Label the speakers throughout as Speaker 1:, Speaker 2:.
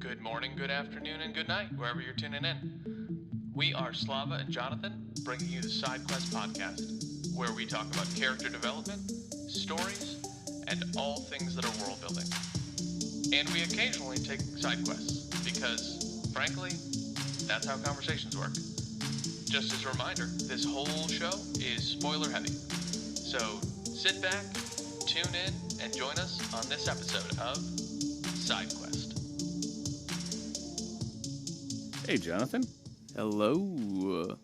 Speaker 1: Good morning, good afternoon, and good night, wherever you're tuning in. We are Slava and Jonathan, bringing you the Side Quest podcast, where we talk about character development, stories, and all things that are world building. And we occasionally take side quests, because, frankly, that's how conversations work. Just as a reminder, this whole show is spoiler heavy. So sit back, tune in, and join us on this episode of Side Quest.
Speaker 2: Hey, Jonathan.
Speaker 3: Hello.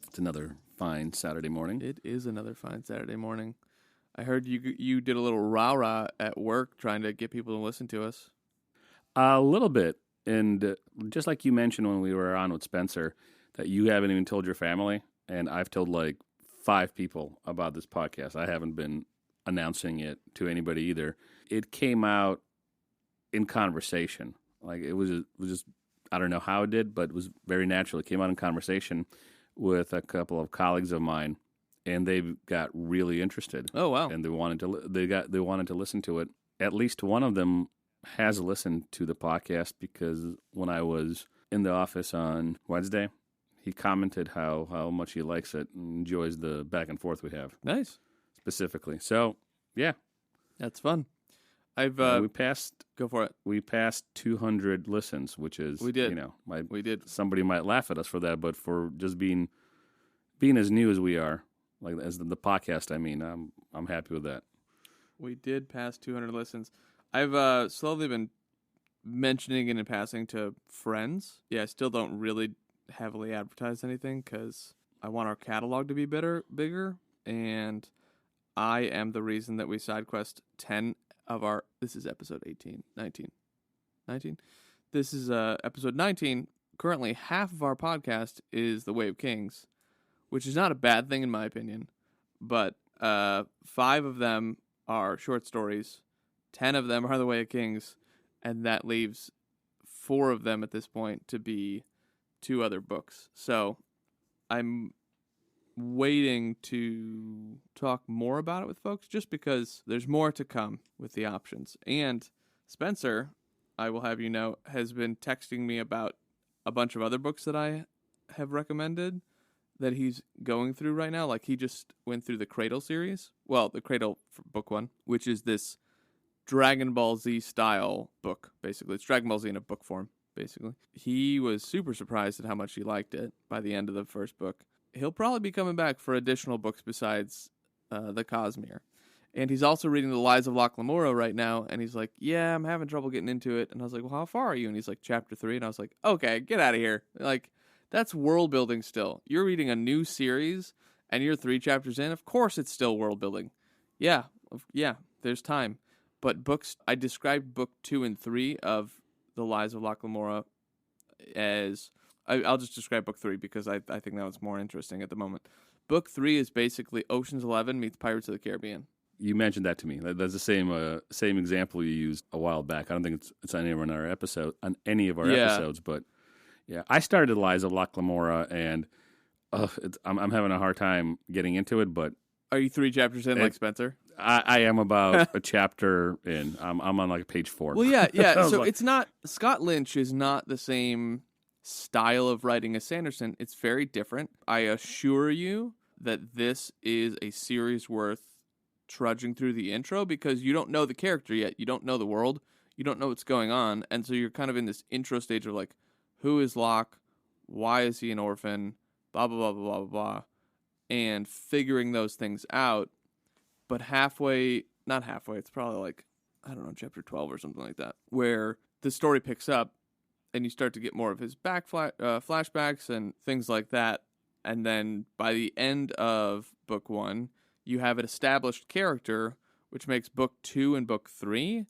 Speaker 2: It's another fine Saturday morning.
Speaker 3: It is another fine Saturday morning. I heard you did a little rah-rah at work trying to get people to listen to us.
Speaker 2: A little bit. And just like you mentioned when we were on with Spencer, that you haven't even told your family, and I've told like 5 people about this podcast. I haven't been announcing it to anybody either. It came out in conversation. Like it was just, I don't know how it did, but it was very natural. It came out in conversation with a couple of colleagues of mine, and they got really interested.
Speaker 3: Oh wow!
Speaker 2: And they wanted to listen to it. At least one of them has listened to the podcast because when I was in the office on Wednesday, he commented how much he likes it and enjoys the back and forth we have.
Speaker 3: Nice,
Speaker 2: specifically. So yeah,
Speaker 3: that's fun.
Speaker 2: We passed.
Speaker 3: Go for it.
Speaker 2: We passed 200 listens, which is
Speaker 3: we did.
Speaker 2: We did. Somebody might laugh at us for that, but for just being as new as we are, like as the podcast, I mean, I'm happy with that.
Speaker 3: We did pass 200 listens. I've slowly been mentioning it in passing to friends. Yeah, I still don't really heavily advertise anything because I want our catalog to be bigger, and I am the reason that we SideQuest 10 of our, this is episode 19. This is episode 19. Currently, half of our podcast is The Way of Kings, which is not a bad thing in my opinion, but 5 of them are short stories, 10 of them are The Way of Kings, and that leaves 4 of them at this point to be 2 other books. So I'm waiting to talk more about it with folks just because there's more to come with the options. And Spencer, I will have you know, has been texting me about a bunch of other books that I have recommended that he's going through right now. Like he just went through the Cradle series. Well, the Cradle for book 1, which is this Dragon Ball Z style book, basically. It's Dragon Ball Z in a book form, basically. He was super surprised at how much he liked it by the end of the first book. He'll probably be coming back for additional books besides the Cosmere. And he's also reading The Lies of Locke Lamora right now, and he's like, yeah, I'm having trouble getting into it. And I was like, well, how far are you? And he's like, chapter 3. And I was like, okay, get out of here. Like, that's world building still. You're reading a new series, and you're 3 chapters in. Of course it's still world building. Yeah, there's time. But books, I described book 2 and 3 of The Lies of Locke Lamora as... I'll just describe book 3 because I think that was more interesting at the moment. Book 3 is basically Ocean's 11 meets Pirates of the Caribbean.
Speaker 2: You mentioned that to me. That's the same example you used a while back. I don't think it's on any of our episodes, but yeah, I started Lies of Locke Lamora, and I'm having a hard time getting into it. But
Speaker 3: are you 3 chapters in, like Spencer?
Speaker 2: I am about a chapter in. I'm on like page 4.
Speaker 3: Well, yeah. So it's not Scott Lynch is not the same style of writing as Sanderson. It's very different. I assure you that this is a series worth trudging through the intro because you don't know the character yet. You don't know the world. You don't know what's going on. And so you're kind of in this intro stage of like, who is Locke? Why is he an orphan? Blah, blah, blah, blah, blah, blah. And figuring those things out. But not halfway, it's probably like, I don't know, chapter 12 or something like that, where the story picks up and you start to get more of his flashbacks and things like that. And then by the end of book 1, you have an established character, which makes book 2 and book 3.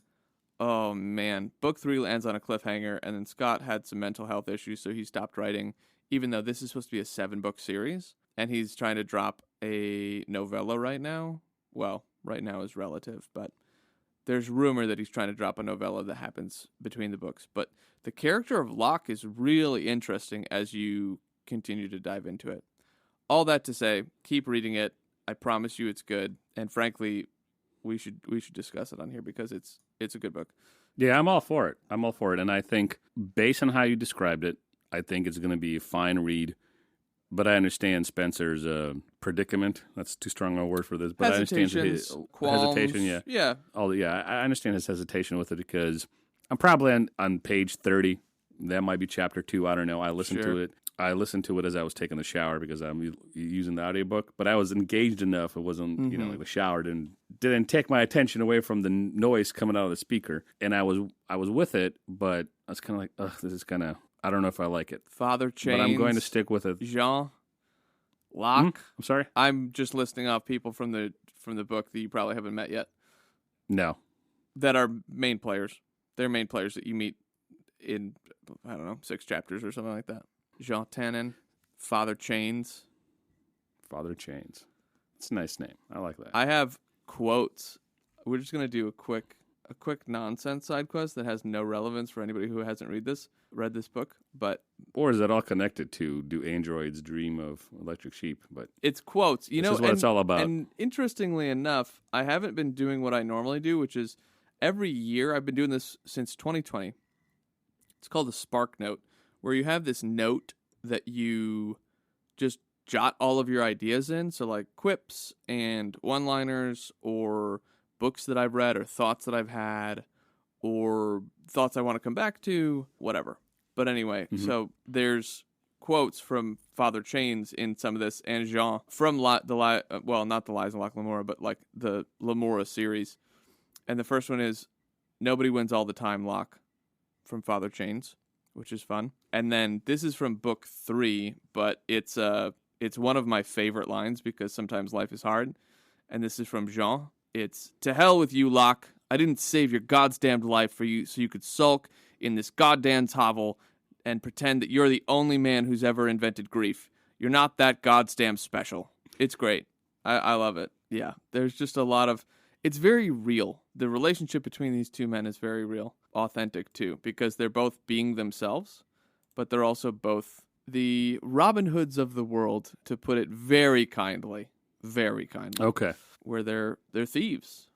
Speaker 3: Oh, man. Book 3 lands on a cliffhanger, and then Scott had some mental health issues, so he stopped writing, even though this is supposed to be a 7-book series. And he's trying to drop a novella right now. Well, right now is relative, but there's rumor that he's trying to drop a novella that happens between the books. But the character of Locke is really interesting as you continue to dive into it. All that to say, keep reading it. I promise you it's good. And frankly, we should discuss it on here because it's It's a good book.
Speaker 2: Yeah, I'm all for it. And I think, based on how you described it, I think it's going to be a fine read. But I understand Spencer's predicament. That's too strong a word for this. But I understand his
Speaker 3: qualms,
Speaker 2: hesitation.
Speaker 3: Yeah.
Speaker 2: I understand his hesitation with it because I'm probably on page 30. That might be chapter 2. I don't know. I listened to it. I listened to it as I was taking the shower because I'm using the audiobook. But I was engaged enough. It wasn't, like the shower didn't take my attention away from the noise coming out of the speaker. And I was with it, but I was kind of like, ugh, this is kind of, I don't know if I like it.
Speaker 3: Father Chains.
Speaker 2: But I'm going to stick with it.
Speaker 3: Jean. Locke.
Speaker 2: I'm sorry?
Speaker 3: I'm just listing off people from the book that you probably haven't met yet.
Speaker 2: No.
Speaker 3: That are main players. They're main players that you meet in, I don't know, 6 chapters or something like that. Jean Tannen, Father Chains.
Speaker 2: Father Chains. It's a nice name. I like that.
Speaker 3: I have quotes. We're just going to do a quick nonsense side quest that has no relevance for anybody who hasn't read this book, but
Speaker 2: or is that all connected to do androids dream of electric sheep? But
Speaker 3: it's quotes. This
Speaker 2: is what it's all about.
Speaker 3: And interestingly enough, I haven't been doing what I normally do, which is every year. I've been doing this since 2020. It's called a Spark Note, where you have this note that you just jot all of your ideas in. So like quips and one-liners or books that I've read or thoughts that I've had or thoughts I want to come back to, whatever. But anyway, so there's quotes from Father Chains in some of this and Jean from not the Lies of Locke Lamora, but like the Lamora series. And the first one is, "Nobody wins all the time, Locke," from Father Chains, which is fun. And then this is from book 3, but it's one of my favorite lines because sometimes life is hard. And this is from Jean. It's, "To hell with you, Locke. I didn't save your goddamned life for you so you could sulk in this goddamn hovel and pretend that you're the only man who's ever invented grief. You're not that goddamn special." It's great. I love it. Yeah, there's just a lot of... It's very real. The relationship between these two men is very real. Authentic, too, because they're both being themselves, but they're also both the Robin Hoods of the world, to put it very kindly. Very kindly.
Speaker 2: Okay.
Speaker 3: Where they're thieves.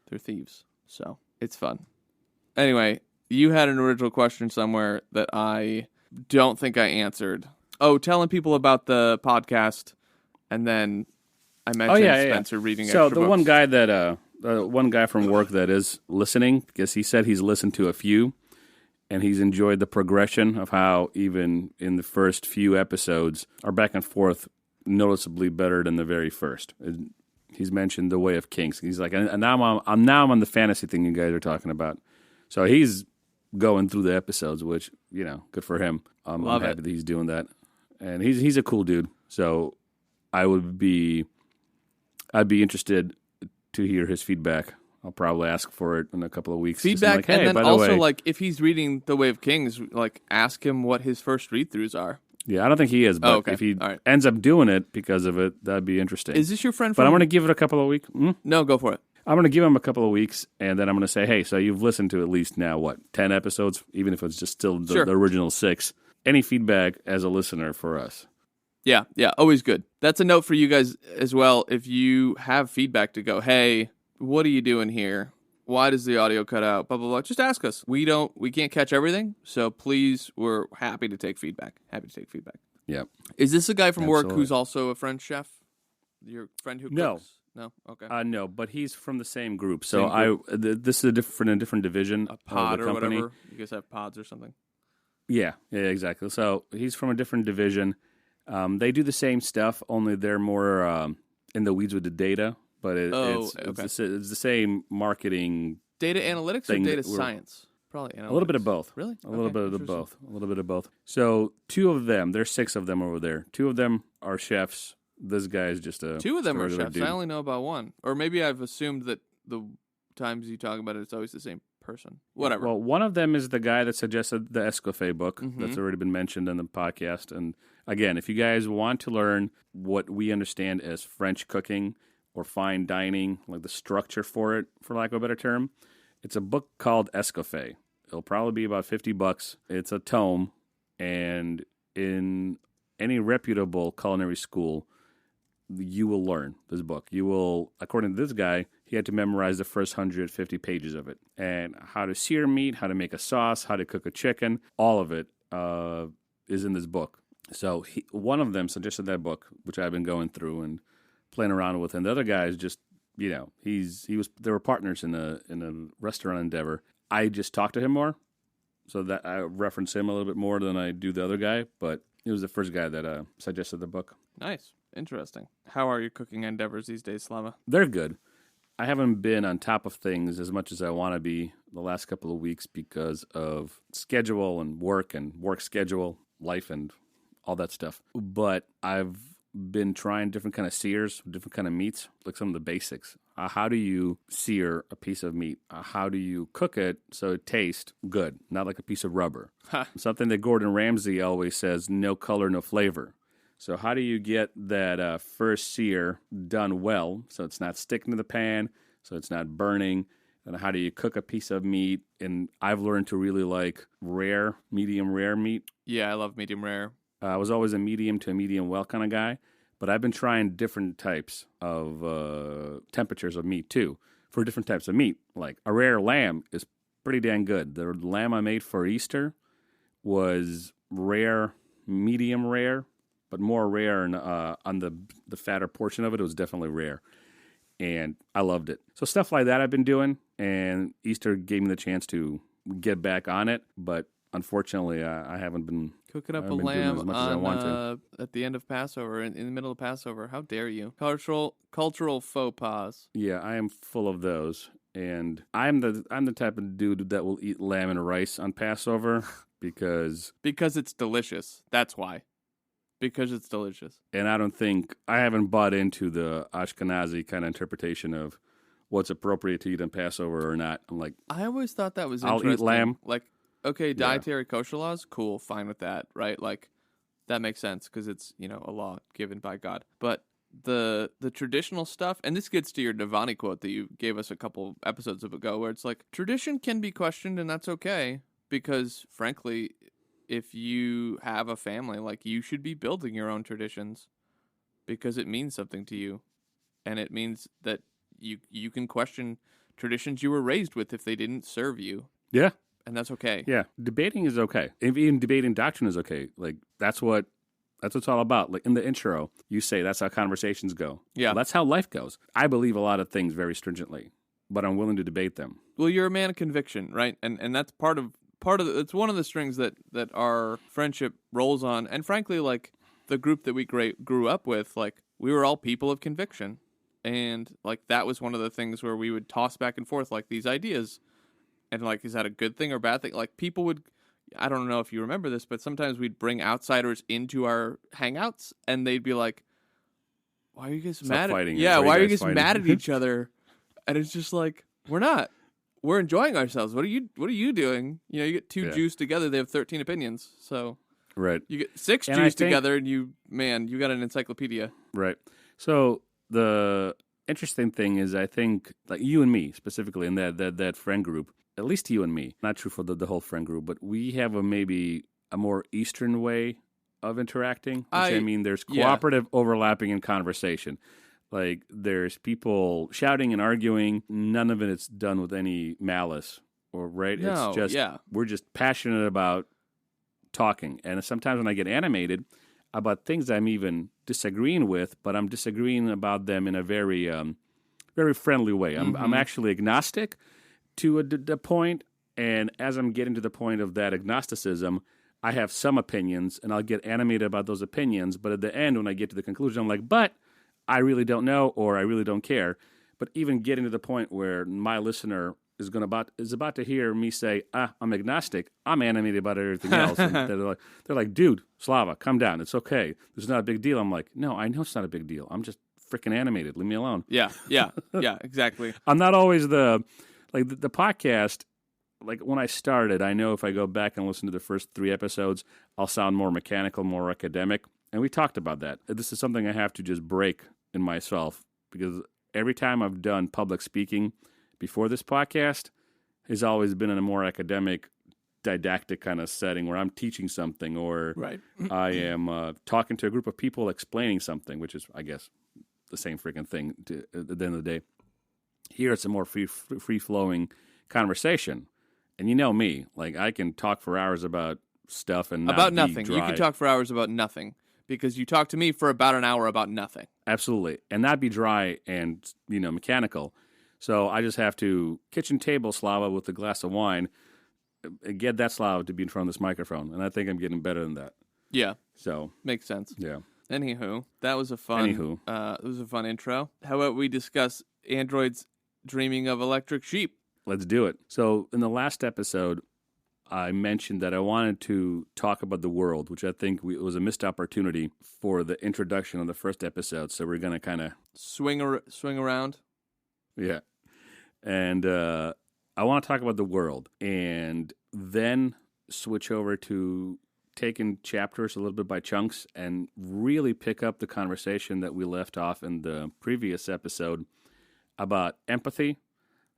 Speaker 3: They're thieves. So, it's fun. Anyway, you had an original question somewhere that I don't think I answered. Oh, telling people about the podcast, and then I mentioned Spencer reading extra books.
Speaker 2: So the one guy that one guy from work that is listening, because he said he's listened to a few, and he's enjoyed the progression of how even in the first few episodes, our back and forth noticeably better than the very first. He's mentioned the Way of Kings. He's like, and now I'm on the fantasy thing you guys are talking about. So he's going through the episodes, which, good for him. I'm happy that he's doing that. And he's a cool dude. So I'd be interested to hear his feedback. I'll probably ask for it in a couple of weeks.
Speaker 3: Feedback,
Speaker 2: like, hey,
Speaker 3: and then
Speaker 2: by the
Speaker 3: also,
Speaker 2: way,
Speaker 3: like, if he's reading The Way of Kings, like, ask him what his first read-throughs are.
Speaker 2: Yeah, I don't think he is, but if he ends up doing it because of it, that'd be interesting.
Speaker 3: Is this your friend
Speaker 2: But I'm going to give it a couple of weeks.
Speaker 3: No, go for it.
Speaker 2: I'm going to give him a couple of weeks, and then I'm going to say, hey, so you've listened to at least now, 10 episodes, even if it's just still the original 6. Any feedback as a listener for us?
Speaker 3: Yeah, always good. That's a note for you guys as well. If you have feedback to go, hey, what are you doing here? Why does the audio cut out? Blah, blah, blah. Just ask us. We can't catch everything, so please, we're happy to take feedback.
Speaker 2: Yeah.
Speaker 3: Is this a guy from work who's also a French chef? Your friend who cooks? No? Okay.
Speaker 2: No, but he's from the same group. So this is a different division
Speaker 3: a pod
Speaker 2: of the company.
Speaker 3: Or whatever. You guys have pods or something?
Speaker 2: Yeah, exactly. So he's from a different division. They do the same stuff, only they're more in the weeds with the data. But it's the same marketing.
Speaker 3: Data analytics or data science? Probably analytics.
Speaker 2: A little bit of both.
Speaker 3: Really?
Speaker 2: A little bit of both. So 2 of them, there's 6 of them over there. 2 of them are chefs. This guy is just a
Speaker 3: 2 of them are chefs.
Speaker 2: Dude.
Speaker 3: I only know about 1. Or maybe I've assumed that the times you talk about it, it's always the same person. Whatever.
Speaker 2: Well, one of them is the guy that suggested the Escoffier book that's already been mentioned in the podcast. And again, if you guys want to learn what we understand as French cooking or fine dining, like the structure for it, for lack of a better term, it's a book called Escoffier. It'll probably be about $50. It's a tome, and in any reputable culinary school, you will learn this book. You will, according to this guy, he had to memorize the first 150 pages of it. And how to sear meat, how to make a sauce, how to cook a chicken, all of it is in this book. So one of them suggested that book, which I've been going through and playing around with. And the other guy is just, they were partners in a restaurant endeavor. I just talked to him more, so that I reference him a little bit more than I do the other guy. But he was the first guy that suggested the book.
Speaker 3: Nice. Interesting. How are your cooking endeavors these days, Slava?
Speaker 2: They're good. I haven't been on top of things as much as I want to be the last couple of weeks because of schedule and work schedule, life and all that stuff. But I've been trying different kind of sears, different kind of meats, like some of the basics. How do you sear a piece of meat? How do you cook it so it tastes good, not like a piece of rubber? Something that Gordon Ramsay always says, no color, no flavor. So how do you get that first sear done well so it's not sticking to the pan, so it's not burning? And how do you cook a piece of meat? And I've learned to really like medium rare meat.
Speaker 3: Yeah, I love medium rare.
Speaker 2: I was always a medium to a medium well kind of guy, but I've been trying different types of temperatures of meat too for different types of meat. Like a rare lamb is pretty dang good. The lamb I made for Easter was rare, medium rare, but more rare on the fatter portion of it. It was definitely rare, and I loved it. So stuff like that I've been doing, and Easter gave me the chance to get back on it, but unfortunately, I haven't been
Speaker 3: cooking up a lamb at the end of Passover, in the middle of Passover. How dare you? Cultural faux pas.
Speaker 2: Yeah, I am full of those, and I'm the type of dude that will eat lamb and rice on Passover because
Speaker 3: it's delicious. That's why. Because it's delicious.
Speaker 2: And I haven't bought into the Ashkenazi kind of interpretation of what's appropriate to eat on Passover or not. I'm like,
Speaker 3: I always thought that was
Speaker 2: I'll
Speaker 3: interesting.
Speaker 2: eat lamb.
Speaker 3: Like, okay, dietary kosher laws, cool, fine with that, right? Like, that makes sense because it's, a law given by God. But the traditional stuff, and this gets to your Navani quote that you gave us a couple episodes ago, where it's like, tradition can be questioned and that's okay because, frankly, if you have a family, like, you should be building your own traditions because it means something to you. And it means that you can question traditions you were raised with if they didn't serve you.
Speaker 2: Yeah.
Speaker 3: And that's okay.
Speaker 2: Yeah. Debating is okay. Even debating doctrine is okay. Like, that's what it's all about. Like, in the intro, you say that's how conversations go.
Speaker 3: Yeah.
Speaker 2: Well, that's how life goes. I believe a lot of things very stringently, but I'm willing to debate them.
Speaker 3: Well, you're a man of conviction, right? And that's part of it's one of the strings that our friendship rolls on. And frankly, like, the group that we grew up with, like, we were all people of conviction. And, like, that was one of the things where we would toss back and forth, like, these ideas. And, like, is that a good thing or bad thing? Like, people would, I don't know if you remember this, but sometimes we'd bring outsiders into our hangouts, and they'd be like, why are you guys mad at why are you guys mad at each other? And it's just like, we're not. We're enjoying ourselves. What are you doing? You get two Jews together, they have 13 opinions. So
Speaker 2: right.
Speaker 3: You get 6 Jews together, and you got an encyclopedia.
Speaker 2: Right. So the interesting thing is, I think, like, you and me specifically in that friend group, at least you and me, not true for the whole friend group, but we have maybe a more Eastern way of interacting. There's cooperative overlapping in conversation. Like, there's people shouting and arguing. None of it is done with any malice, right?
Speaker 3: No,
Speaker 2: it's just, we're just passionate about talking. And sometimes when I get animated about things I'm even disagreeing with, but I'm disagreeing about them in a very, very friendly way. I'm actually agnostic to the point, and as I'm getting to the point of that agnosticism, I have some opinions, and I'll get animated about those opinions, but at the end, when I get to the conclusion, I'm like, but I really don't know, or I really don't care. But even getting to the point where my listener is about to hear me say, I'm agnostic, I'm animated about everything else. And they're like, dude, Slava, calm down. It's okay. It's not a big deal. I'm like, no, I know it's not a big deal. I'm just freaking animated. Leave me alone.
Speaker 3: Yeah, exactly.
Speaker 2: I'm not always the podcast. Like, when I started, I know if I go back and listen to the first 3 episodes, I'll sound more mechanical, more academic. And we talked about that. This is something I have to just break in myself, because every time I've done public speaking before this podcast has always been in a more academic, didactic kind of setting where I'm teaching something, or
Speaker 3: right.
Speaker 2: I am talking to a group of people explaining something, which is, I guess, the same freaking thing at the end of the day. Here it's a more free-flowing conversation. And you know me, like I can talk for hours about stuff and not
Speaker 3: about
Speaker 2: be
Speaker 3: nothing.
Speaker 2: dry.
Speaker 3: You can talk for hours about nothing because you talk to me for about an hour about nothing.
Speaker 2: Absolutely. And not be dry and, mechanical. So I just have to kitchen table Slava with a glass of wine, get that Slava to be in front of this microphone. And I think I'm getting better than that.
Speaker 3: Yeah.
Speaker 2: So.
Speaker 3: Makes sense.
Speaker 2: Yeah.
Speaker 3: Anywho, that was a fun. It was a fun intro. How about we discuss androids dreaming of electric sheep?
Speaker 2: Let's do it. So in the last episode, I mentioned that I wanted to talk about the world, which I think it was a missed opportunity for the introduction of the first episode. So we're going to kind of
Speaker 3: swing around.
Speaker 2: Yeah. And I want to talk about the world and then switch over to taking chapters a little bit by chunks and really pick up the conversation that we left off in the previous episode about empathy.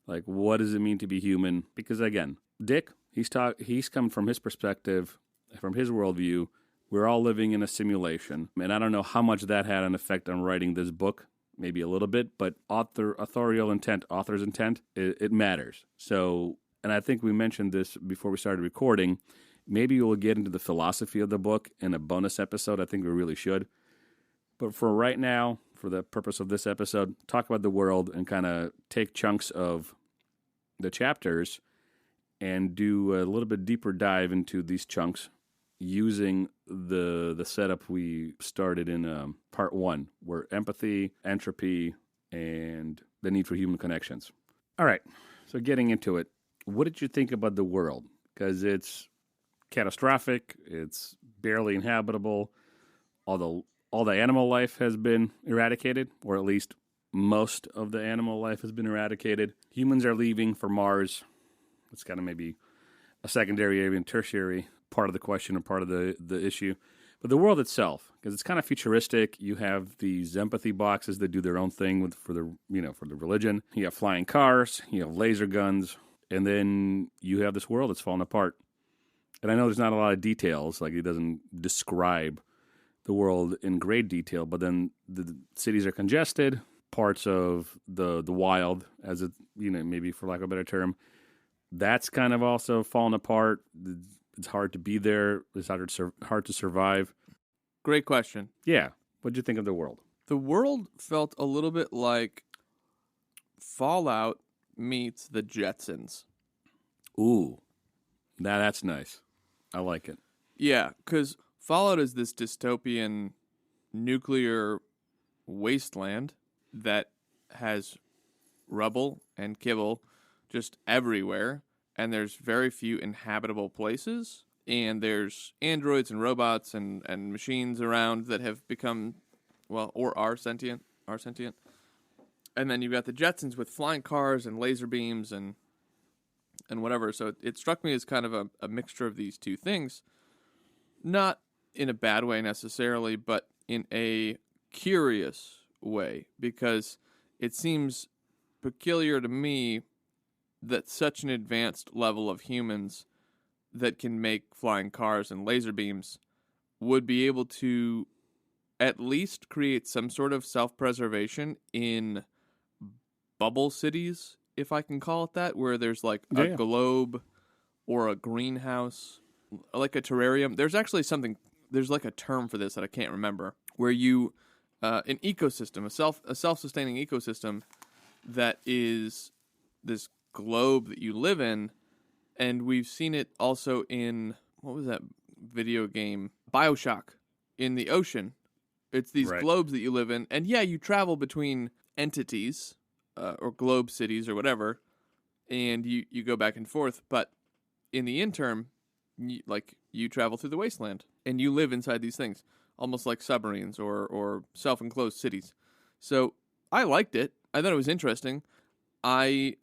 Speaker 2: Like, what does it mean to be human? Because again, Dick, he's come from his perspective, from his worldview. We're all living in a simulation. And I don't know how much that had an effect on writing this book. Maybe a little bit, but author's intent, it matters. So, and I think we mentioned this before we started recording. Maybe we'll get into the philosophy of the book in a bonus episode. I think we really should. But for right now, for the purpose of this episode, talk about the world and kind of take chunks of the chapters and do a little bit deeper dive into these chunks using the setup we started in part 1, where empathy, entropy, and the need for human connections. All right, so getting into it, what did you think about the world? Because it's catastrophic, it's barely inhabitable, all the animal life has been eradicated, or at least most of the animal life has been eradicated. Humans are leaving for Mars. It's kind of maybe a secondary, even tertiary part of the question or part of the issue. But the world itself, because it's kind of futuristic, you have these empathy boxes that do their own thing for the religion. You have flying cars, you have laser guns, and then you have this world that's falling apart. And I know there's not a lot of details, like it doesn't describe the world in great detail, but then the cities are congested, parts of the wild, as it, maybe for lack of a better term, that's kind of also falling apart. It's hard to be there. It's hard to survive.
Speaker 3: Great question.
Speaker 2: Yeah. What did you think of the world?
Speaker 3: The world felt a little bit like Fallout meets the Jetsons.
Speaker 2: Ooh. That's nice. I like it.
Speaker 3: Yeah, because Fallout is this dystopian nuclear wasteland that has rubble and kibble just everywhere, and there's very few inhabitable places, and there's androids and robots and machines around that have become, or are sentient. And then you've got the Jetsons with flying cars and laser beams and whatever. So it struck me as kind of a mixture of these two things. Not in a bad way necessarily, but in a curious way, because it seems peculiar to me that such an advanced level of humans that can make flying cars and laser beams would be able to at least create some sort of self-preservation in bubble cities, if I can call it that, where there's like a globe or a greenhouse, like a terrarium. There's actually there's like a term for this that I can't remember, where you, an ecosystem, a self-sustaining ecosystem that is this globe that you live in. And we've seen it also in, what was that video game? BioShock, in the ocean. It's these globes that you live in. And yeah, you travel between entities, or globe cities or whatever, and you go back and forth. But in the interim, you travel through the wasteland, and you live inside these things, almost like submarines or self-enclosed cities. So I liked it. I thought it was interesting. I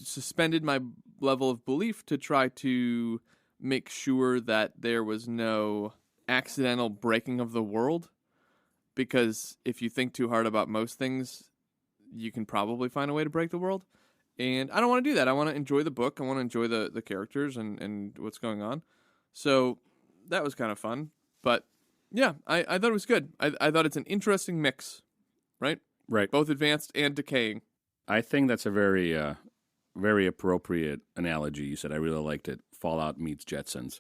Speaker 3: suspended my level of belief to try to make sure that there was no accidental breaking of the world, because if you think too hard about most things, you can probably find a way to break the world. And I don't want to do that. I want to enjoy the book. I want to enjoy the characters and what's going on. So that was kind of fun. But yeah, I thought it was good. I thought it's an interesting mix, right?
Speaker 2: Right.
Speaker 3: Both advanced and decaying.
Speaker 2: I think that's a very appropriate analogy. You said I really liked it. Fallout meets Jetsons,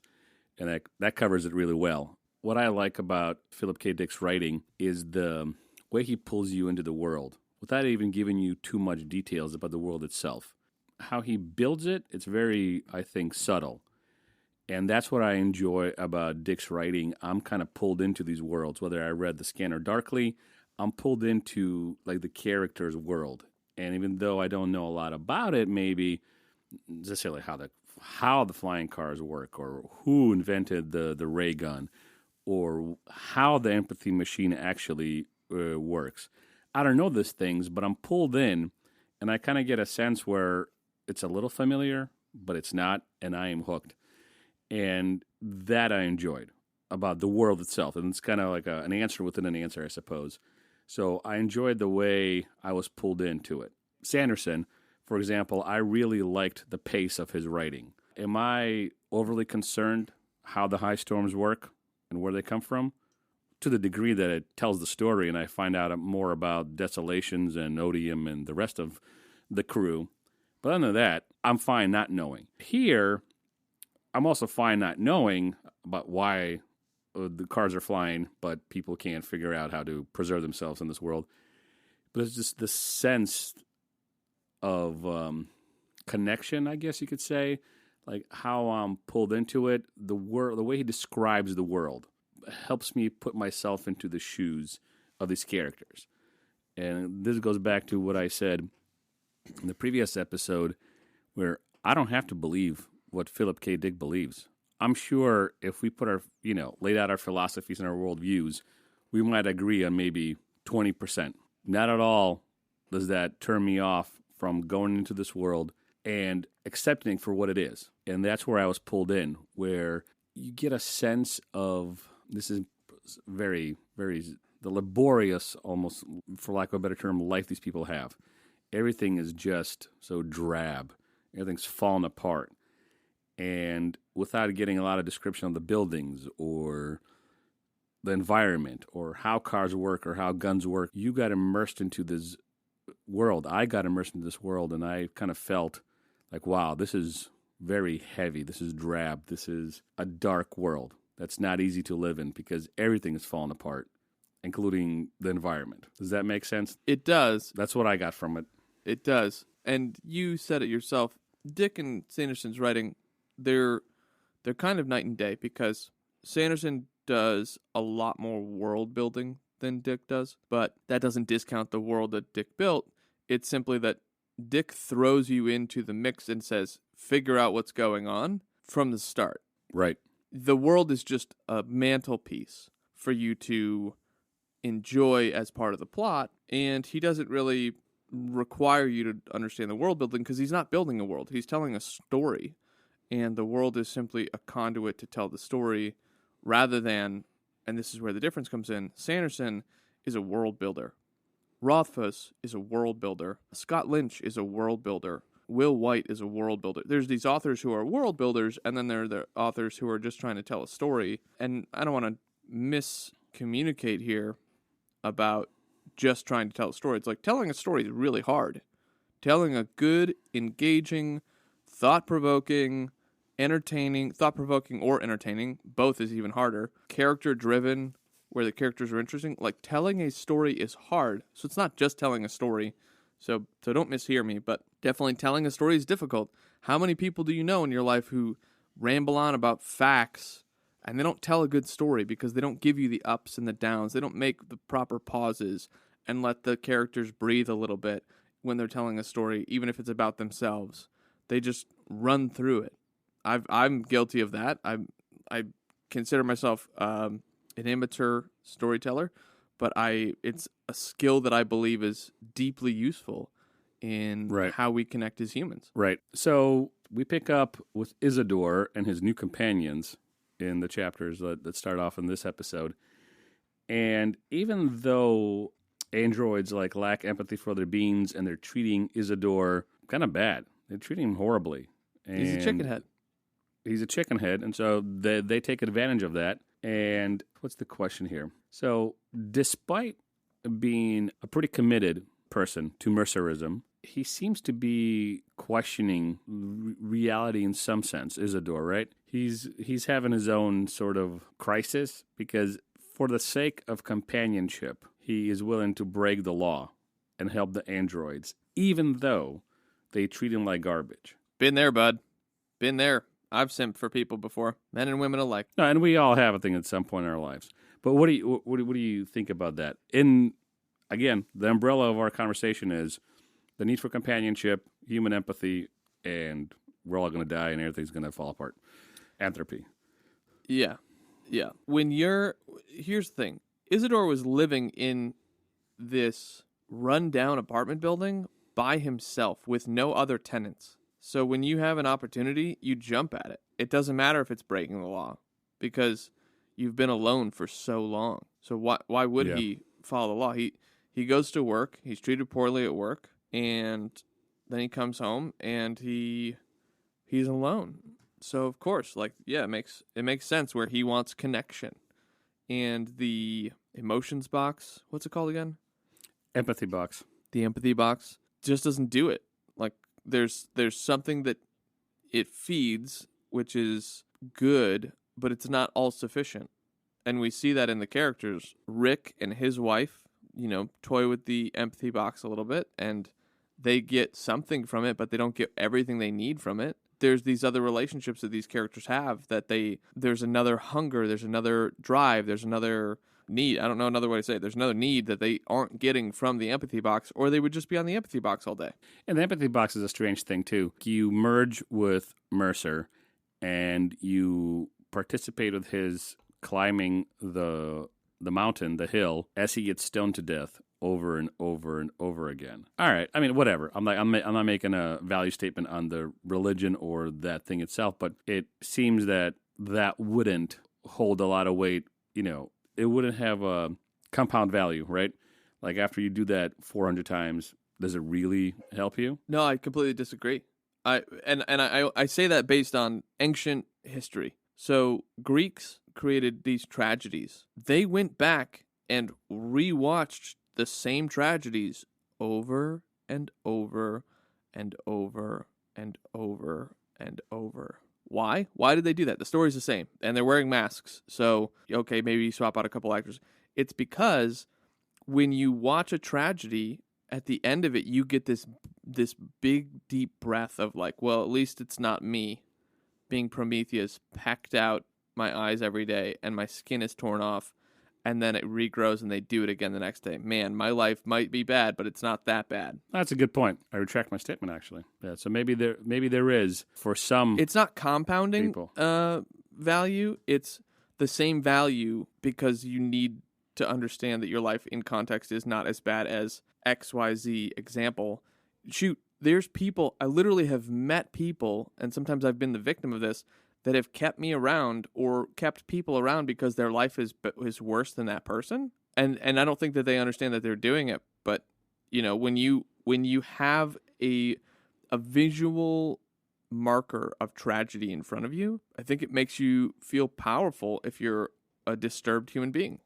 Speaker 2: and that covers it really well. What I like about Philip K. Dick's writing is the way he pulls you into the world without even giving you too much details about the world itself. How he builds it, it's very, I think, subtle. And that's what I enjoy about Dick's writing. I'm kind of pulled into these worlds. Whether I read The Scanner Darkly, I'm pulled into like the character's world. And even though I don't know a lot about it, maybe necessarily how the flying cars work, or who invented the ray gun, or how the empathy machine actually works. I don't know these things, but I'm pulled in, and I kind of get a sense where it's a little familiar, but it's not, and I am hooked. And that I enjoyed about the world itself. And it's kind of like an answer within an answer, I suppose. So I enjoyed the way I was pulled into it. Sanderson, for example, I really liked the pace of his writing. Am I overly concerned how the high storms work and where they come from? To the degree that it tells the story and I find out more about Desolations and Odium and the rest of the crew. But other than that, I'm fine not knowing. Here, I'm also fine not knowing about why the cars are flying, but people can't figure out how to preserve themselves in this world. But it's just the sense of connection, I guess you could say, like how I'm pulled into it. The way he describes the world helps me put myself into the shoes of these characters. And this goes back to what I said in the previous episode, where I don't have to believe what Philip K. Dick believes. I'm sure if we put laid out our philosophies and our worldviews, we might agree on maybe 20%. Not at all does that turn me off from going into this world and accepting it for what it is. And that's where I was pulled in, where you get a sense of, this is very, very, the laborious, almost, for lack of a better term, life these people have. Everything is just so drab. Everything's fallen apart. And without getting a lot of description of the buildings or the environment or how cars work or how guns work, you got immersed into this world. I got immersed into this world, and I kind of felt like, wow, this is very heavy. This is drab. This is a dark world that's not easy to live in because everything is falling apart, including the environment. Does that make sense?
Speaker 3: It does.
Speaker 2: That's what I got from it.
Speaker 3: It does. And you said it yourself. Dick and Sanderson's writing, they're kind of night and day, because Sanderson does a lot more world building than Dick does, but that doesn't discount the world that Dick built. It's simply that Dick throws you into the mix and says, figure out what's going on from the start.
Speaker 2: Right.
Speaker 3: The world is just a mantelpiece for you to enjoy as part of the plot, and he doesn't really require you to understand the world building because he's not building a world. He's telling a story, and the world is simply a conduit to tell the story rather than, and this is where the difference comes in, Sanderson is a world builder. Rothfuss is a world builder. Scott Lynch is a world builder. Will White is a world builder. There's these authors who are world builders, and then there are the authors who are just trying to tell a story. And I don't want to miscommunicate here about just trying to tell a story. It's like telling a story is really hard. Telling a good, engaging, thought-provoking or entertaining, both is even harder, character-driven, where the characters are interesting. Like, telling a story is hard. So it's not just telling a story. So don't mishear me, but definitely telling a story is difficult. How many people do you know in your life who ramble on about facts and they don't tell a good story because they don't give you the ups and the downs? They don't make the proper pauses and let the characters breathe a little bit when they're telling a story, even if it's about themselves. They just run through it. I'm guilty of that. I consider myself an amateur storyteller, but it's a skill that I believe is deeply useful in how we connect as humans.
Speaker 2: Right. So we pick up with Isidore and his new companions in the chapters that start off in this episode. And even though androids lack empathy for their beings and they're treating Isidore kind of bad, they're treating him horribly. And
Speaker 3: he's a chicken head.
Speaker 2: He's a chicken head, and so they take advantage of that. And what's the question here? So despite being a pretty committed person to mercerism, he seems to be questioning reality in some sense, Isidore, right? He's having his own sort of crisis because for the sake of companionship, he is willing to break the law and help the androids, even though they treat him like garbage.
Speaker 3: Been there, bud. Been there. I've simped for people before, men and women alike.
Speaker 2: No, and we all have a thing at some point in our lives. But what do you think about that? Again, the umbrella of our conversation is the need for companionship, human empathy, and we're all going to die and everything's going to fall apart. Anthropy.
Speaker 3: Yeah. Yeah. Here's the thing. Isidore was living in this run-down apartment building by himself with no other tenants. So when you have an opportunity, you jump at it. It doesn't matter if it's breaking the law because you've been alone for so long. So why would he follow the law? He goes to work. He's treated poorly at work, and then he comes home and he's alone. So of course, it makes sense where he wants connection, and the emotions box. What's it called again?
Speaker 2: Empathy box.
Speaker 3: The empathy box just doesn't do it. Like there's something that it feeds, which is good, but it's not all sufficient. And we see that in the characters. Rick and his wife, toy with the empathy box a little bit, and they get something from it, but they don't get everything they need from it. There's these other relationships that these characters have that there's another hunger, there's another drive, there's another need. I don't know another way to say it. There's another need that they aren't getting from the empathy box, or they would just be on the empathy box all day.
Speaker 2: And the empathy box is a strange thing, too. You merge with Mercer, and you participate with his climbing the mountain, the hill, as he gets stoned to death over and over and over again. All right. I mean, whatever. I'm not making a value statement on the religion or that thing itself, but it seems that wouldn't hold a lot of weight. It wouldn't have a compound value, right? Like after you do that 400 times, does it really help you?
Speaker 3: No, I completely disagree. I say that based on ancient history. So Greeks created these tragedies. They went back and rewatched the same tragedies over and over and over and over and over. Why? Why did they do that? The story's the same, and they're wearing masks. So, okay, maybe you swap out a couple actors. It's because when you watch a tragedy, at the end of it, you get this big, deep breath of like, well, at least it's not me being Prometheus, packed out my eyes every day, and my skin is torn off, and then it regrows, and they do it again the next day. Man, my life might be bad, but it's not that bad.
Speaker 2: That's a good point. I retract my statement, actually. Yeah, so maybe there is for some.
Speaker 3: It's not compounding
Speaker 2: people.
Speaker 3: Value. It's the same value because you need to understand that your life in context is not as bad as XYZ example. Shoot, there's people, I literally have met people, and sometimes I've been the victim of this, that have kept me around or kept people around because their life is worse than that person. And I don't think that they understand that they're doing it. But, when you have a visual marker of tragedy in front of you, I think it makes you feel powerful if you're a disturbed human being.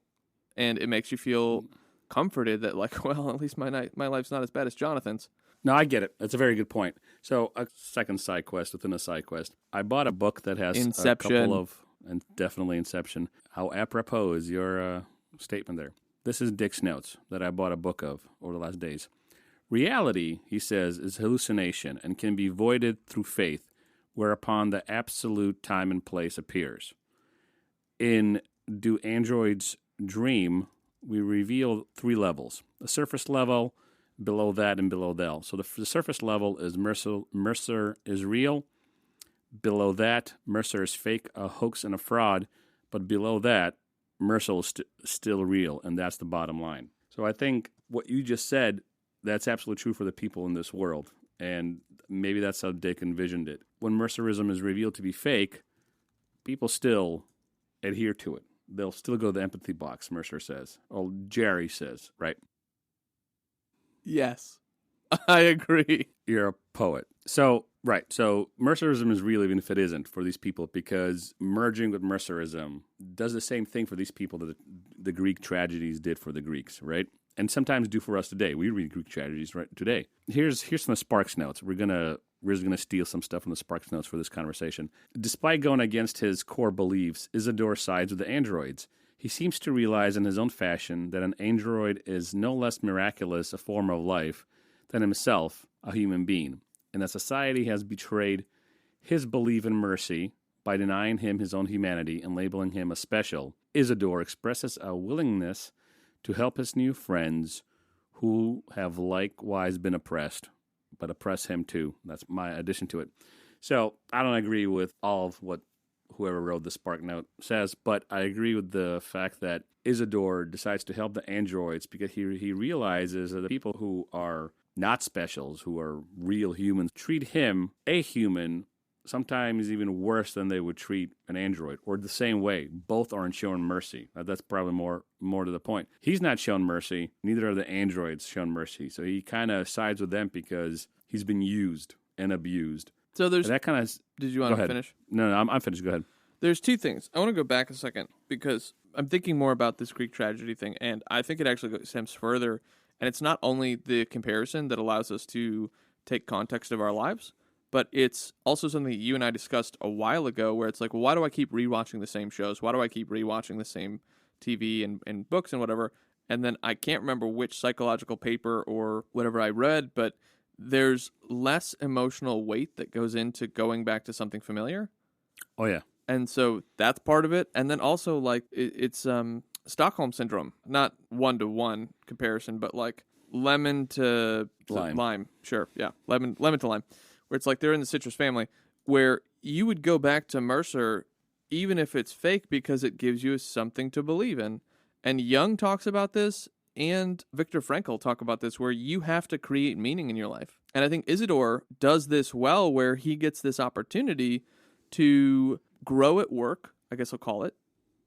Speaker 3: And it makes you feel comforted that, like, well, at least my life's not as bad as Jonathan's.
Speaker 2: No, I get it. That's a very good point. So a second side quest within a side quest. I bought a book that has
Speaker 3: Inception.
Speaker 2: a couple of, and definitely Inception. How apropos is your statement there? This is Dick's notes that I bought a book of over the last days. Reality, he says, is hallucination and can be voided through faith, whereupon the absolute time and place appears. In Do Androids Dream, we reveal 3 levels. The surface level, below that, and below that. So the surface level is Mercer is real. Below that, Mercer is fake, a hoax, and a fraud. But below that, Mercer is still real, and that's the bottom line. So I think what you just said, that's absolutely true for the people in this world. And maybe that's how Dick envisioned it. When Mercerism is revealed to be fake, people still adhere to it. They'll still go to the empathy box, Mercer says. Or Jerry says, right?
Speaker 3: Yes, I agree.
Speaker 2: You're a poet. So, right. So Mercerism is real even if it isn't for these people, because merging with Mercerism does the same thing for these people that the Greek tragedies did for the Greeks, right? and sometimes do for us today. We read Greek tragedies right today. Here's some of the Sparks notes. We're just gonna steal some stuff from the Sparks notes for this conversation. Despite going against his core beliefs, Isidore sides with the androids. He seems to realize in his own fashion that an android is no less miraculous a form of life than himself, a human being, and that society has betrayed his belief in mercy by denying him his own humanity and labeling him a special. Isidore expresses a willingness to help his new friends who have likewise been oppressed, but oppress him too. That's my addition to it. So I don't agree with all of what whoever wrote the Spark Note says, but I agree with the fact that Isidore decides to help the androids because he realizes that the people who are not specials, who are real humans, treat him, a human, sometimes even worse than they would treat an android, or the same way. Both aren't shown mercy. That's probably more to the point. He's not shown mercy. Neither are the androids shown mercy. So he kind of sides with them because he's been used and abused.
Speaker 3: So there's
Speaker 2: that kind of.
Speaker 3: Did you want to finish?
Speaker 2: No, I'm finished. Go ahead.
Speaker 3: There's two things. I want to go back a second because I'm thinking more about this Greek tragedy thing, and I think it actually stems further. And it's not only the comparison that allows us to take context of our lives, but it's also something you and I discussed a while ago where it's like, well, why do I keep rewatching the same shows? Why do I keep rewatching the same TV and books and whatever? And then I can't remember which psychological paper or whatever I read, but there's less emotional weight that goes into going back to something familiar.
Speaker 2: Oh, yeah.
Speaker 3: And so that's part of it. And then also, like, it's Stockholm Syndrome. Not one-to-one comparison, but like lemon to lime. Sure, yeah. Lemon to lime. Where it's like they're in the citrus family, where you would go back to Mercer even if it's fake because it gives you something to believe in. And Jung talks about this, and Viktor Frankl talk about this, where you have to create meaning in your life. And I think Isidore does this well, where he gets this opportunity to grow at work, I guess I'll call it,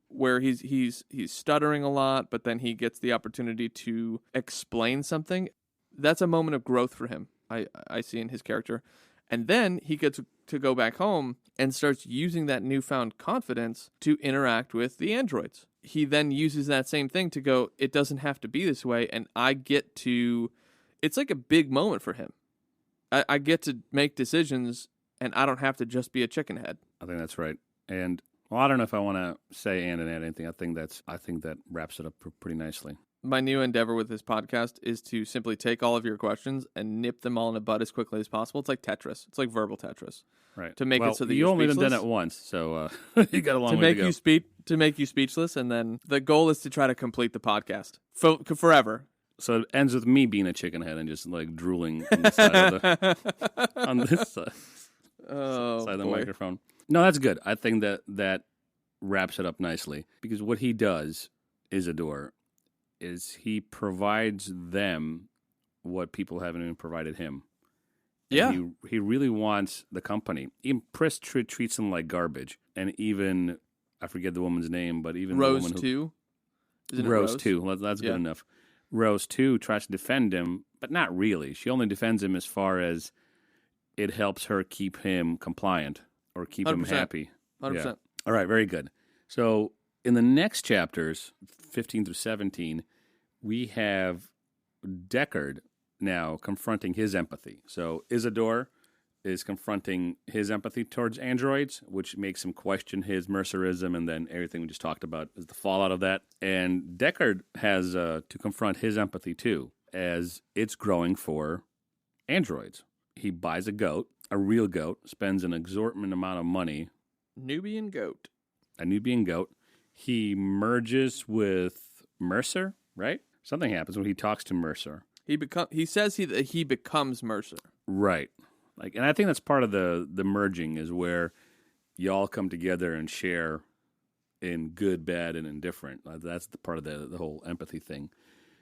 Speaker 3: where he's stuttering a lot, but then he gets the opportunity to explain something. That's a moment of growth for him, I see in his character. And then he gets to go back home and starts using that newfound confidence to interact with the androids. He then uses that same thing to go, it doesn't have to be this way, and I get to... It's like a big moment for him. I get to make decisions, and I don't have to just be a chicken head.
Speaker 2: I think that's right. And, well, I don't know if I want to say and add anything. I think that wraps it up pretty nicely.
Speaker 3: My new endeavor with this podcast is to simply take all of your questions and nip them all in the bud as quickly as possible. It's like Tetris. It's like verbal Tetris.
Speaker 2: Right.
Speaker 3: To make it so that
Speaker 2: you
Speaker 3: you're
Speaker 2: only
Speaker 3: speechless.
Speaker 2: done it once, so you got a long way to go.
Speaker 3: To make you speechless, and then the goal is to try to complete the podcast forever.
Speaker 2: So it ends with me being a chicken head and just like drooling on, the side of on this side, side of the microphone. No, that's good. I think that wraps it up nicely because what he does, Isidore, is he provides them what people haven't even provided him.
Speaker 3: Yeah.
Speaker 2: And he really wants the company. Even Pris treats him like garbage. And even, I forget the woman's name, but even
Speaker 3: Rose
Speaker 2: the woman
Speaker 3: too? Isn't it
Speaker 2: Rose too. That's good
Speaker 3: Yeah.
Speaker 2: enough. Rose too tries to defend him, but not really. She only defends him as far as it helps her keep him compliant or keep
Speaker 3: 100%.
Speaker 2: him happy.
Speaker 3: 100%.
Speaker 2: Yeah. All right, very good. So in the next chapters, 15 through 17, we have Deckard now confronting his empathy. So Isidore is confronting his empathy towards androids, which makes him question his mercerism, and then everything we just talked about is the fallout of that. And Deckard has to confront his empathy too, as it's growing for androids. He buys a goat, a real goat, spends an exorbitant amount of money.
Speaker 3: Nubian goat.
Speaker 2: A Nubian goat. He merges with Mercer, right? Something happens when he talks to Mercer.
Speaker 3: He says that he becomes Mercer.
Speaker 2: Right. And I think that's part of the merging is where you all come together and share in good, bad, and indifferent. That's the part of the whole empathy thing.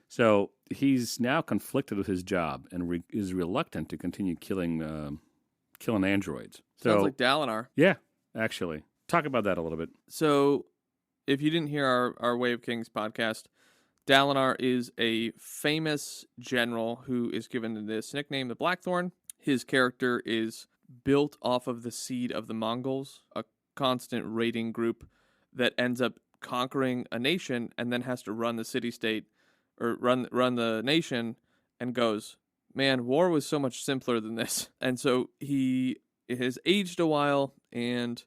Speaker 2: So he's now conflicted with his job and is reluctant to continue killing androids.
Speaker 3: Sounds like Dalinar.
Speaker 2: Yeah, actually. Talk about that a little bit.
Speaker 3: So if you didn't hear our Way of Kings podcast, Dalinar is a famous general who is given this nickname, the Blackthorn. His character is built off of the seed of the Mongols, a constant raiding group that ends up conquering a nation and then has to run the city-state or run the nation, and goes, man, war was so much simpler than this. And so he has aged a while, and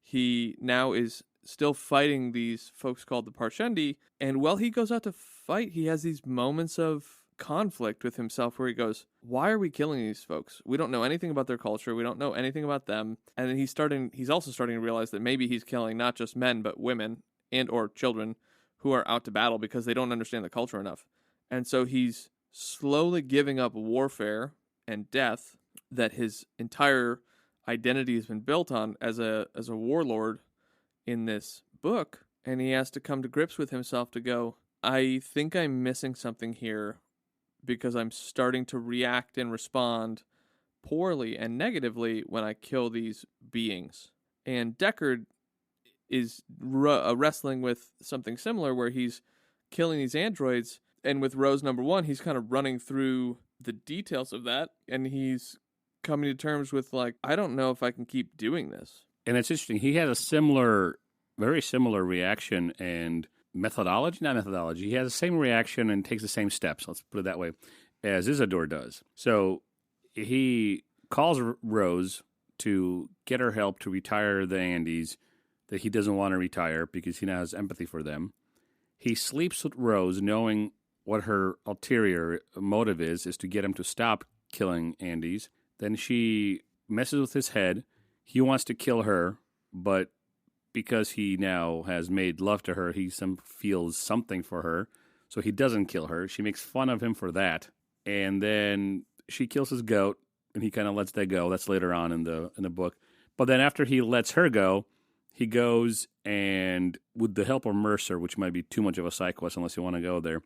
Speaker 3: he now is still fighting these folks called the Parshendi. And while he goes out to fight, he has these moments of conflict with himself where he goes, why are we killing these folks? We don't know anything about their culture. We don't know anything about them. And then he's also starting to realize that maybe he's killing not just men, but women and or children who are out to battle because they don't understand the culture enough. And so he's slowly giving up warfare and death that his entire identity has been built on as a warlord in this book. And he has to come to grips with himself to go, I think I'm missing something here, because I'm starting to react and respond poorly and negatively when I kill these beings. And Deckard is wrestling with something similar where he's killing these androids, and with Rose number 1, he's kind of running through the details of that, and he's coming to terms with, like, I don't know if I can keep doing this.
Speaker 2: And it's interesting. He had very similar reaction and not methodology. He has the same reaction and takes the same steps, let's put it that way, as Isidore does. So he calls Rose to get her help to retire the Andes that he doesn't want to retire because he now has empathy for them. He sleeps with Rose knowing what her ulterior motive is to get him to stop killing Andes. Then she messes with his head. He wants to kill her, but because he now has made love to her, he feels something for her, so he doesn't kill her. She makes fun of him for that, and then she kills his goat, and he kind of lets that go. That's later on in the book. But then after he lets her go, he goes and, with the help of Mercer, which might be too much of a side quest unless you want to go there,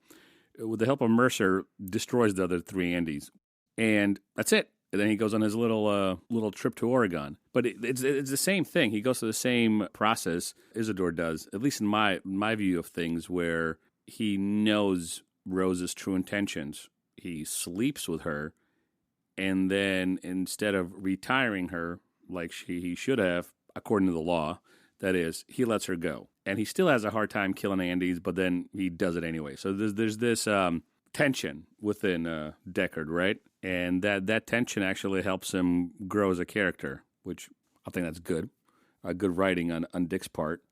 Speaker 2: with the help of Mercer, destroys the other 3 Andes, and that's it. And then he goes on his little trip to Oregon. But it's the same thing. He goes through the same process Isidore does, at least in my view of things, where he knows Rose's true intentions. He sleeps with her, and then instead of retiring her like he should have, according to the law, that is, he lets her go. And he still has a hard time killing Andes, but then he does it anyway. So there's this tension within Deckard, right? And that tension actually helps him grow as a character, which I think that's good. Good writing on Dick's part.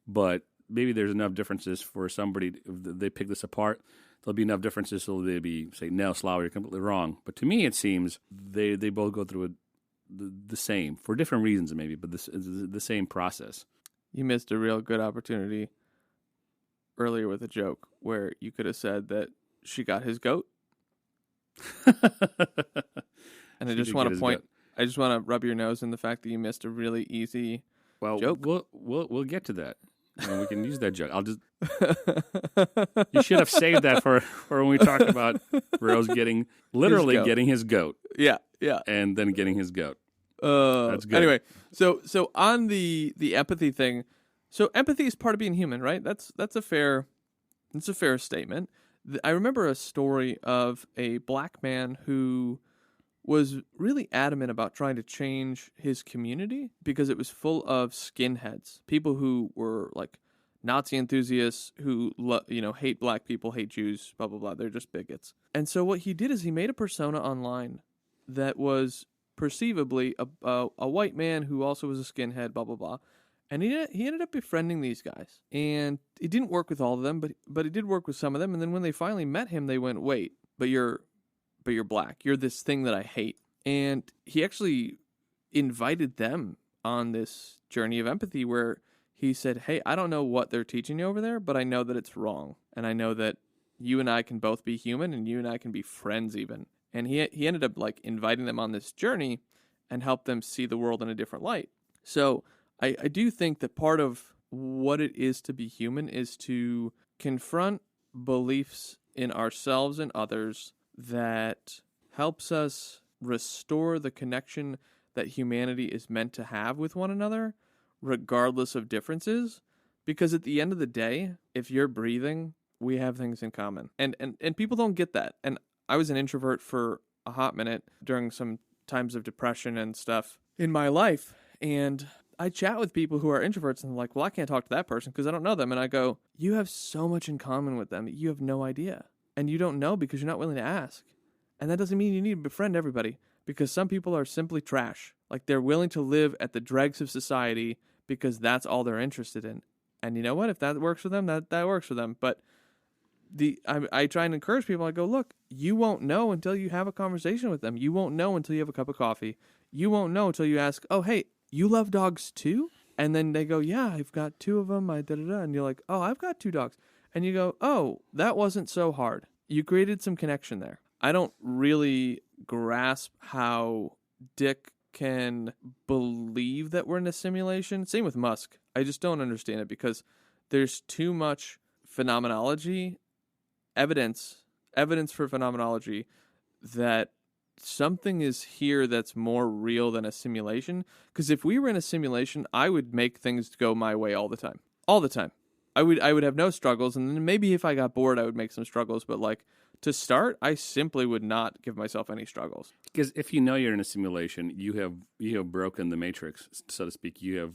Speaker 2: But maybe there's enough differences for somebody, if they pick this apart, there'll be enough differences so they'll say, no, Slava, you're completely wrong. But to me, it seems they both go through the same, for different reasons maybe, but the same process.
Speaker 3: You missed a real good opportunity earlier with a joke where you could have said that she got his goat. And I just want to rub your nose in the fact that you missed a really easy joke.
Speaker 2: We'll get to that. And we can use that joke. You should have saved that for when we talk about Rose getting his goat.
Speaker 3: Yeah.
Speaker 2: And then getting his goat. That's good.
Speaker 3: Anyway, so on the empathy thing, so empathy is part of being human, right? That's a fair statement. I remember a story of a black man who was really adamant about trying to change his community because it was full of skinheads, people who were like Nazi enthusiasts who hate black people, hate Jews, blah blah blah. They're just bigots. And so what he did is he made a persona online that was perceivably a white man who also was a skinhead, blah blah blah. And he ended up befriending these guys. And it didn't work with all of them, but it did work with some of them. And then when they finally met him, they went, wait, but you're black. You're this thing that I hate. And he actually invited them on this journey of empathy where he said, hey, I don't know what they're teaching you over there, but I know that it's wrong. And I know that you and I can both be human and you and I can be friends even. And he ended up like inviting them on this journey and helped them see the world in a different light. So I do think that part of what it is to be human is to confront beliefs in ourselves and others that helps us restore the connection that humanity is meant to have with one another, regardless of differences. Because at the end of the day, if you're breathing, we have things in common. And people don't get that. And I was an introvert for a hot minute during some times of depression and stuff in my life. And I chat with people who are introverts and they're like, well, I can't talk to that person because I don't know them. And I go, you have so much in common with them that you have no idea. and you don't know because you're not willing to ask. And that doesn't mean you need to befriend everybody, because some people are simply trash. Like, they're willing to live at the dregs of society because that's all they're interested in. And you know what? If that works for them, that works for them. But I try and encourage people. I go, look, you won't know until you have a conversation with them. You won't know until you have a cup of coffee. You won't know until you ask, oh, hey, you love dogs too? And then they go, yeah, I've got 2 of them. And you're like, oh, I've got 2 dogs. And you go, oh, that wasn't so hard. You created some connection there. I don't really grasp how Dick can believe that we're in a simulation. Same with Musk. I just don't understand it because there's too much phenomenology, evidence for phenomenology that something is here that's more real than a simulation. Because if we were in a simulation, I would make things go my way all the time. All the time. I would have no struggles, and then maybe if I got bored, I would make some struggles. But like, to start, I simply would not give myself any struggles.
Speaker 2: Because if you know you're in a simulation, you have broken the matrix, so to speak. You're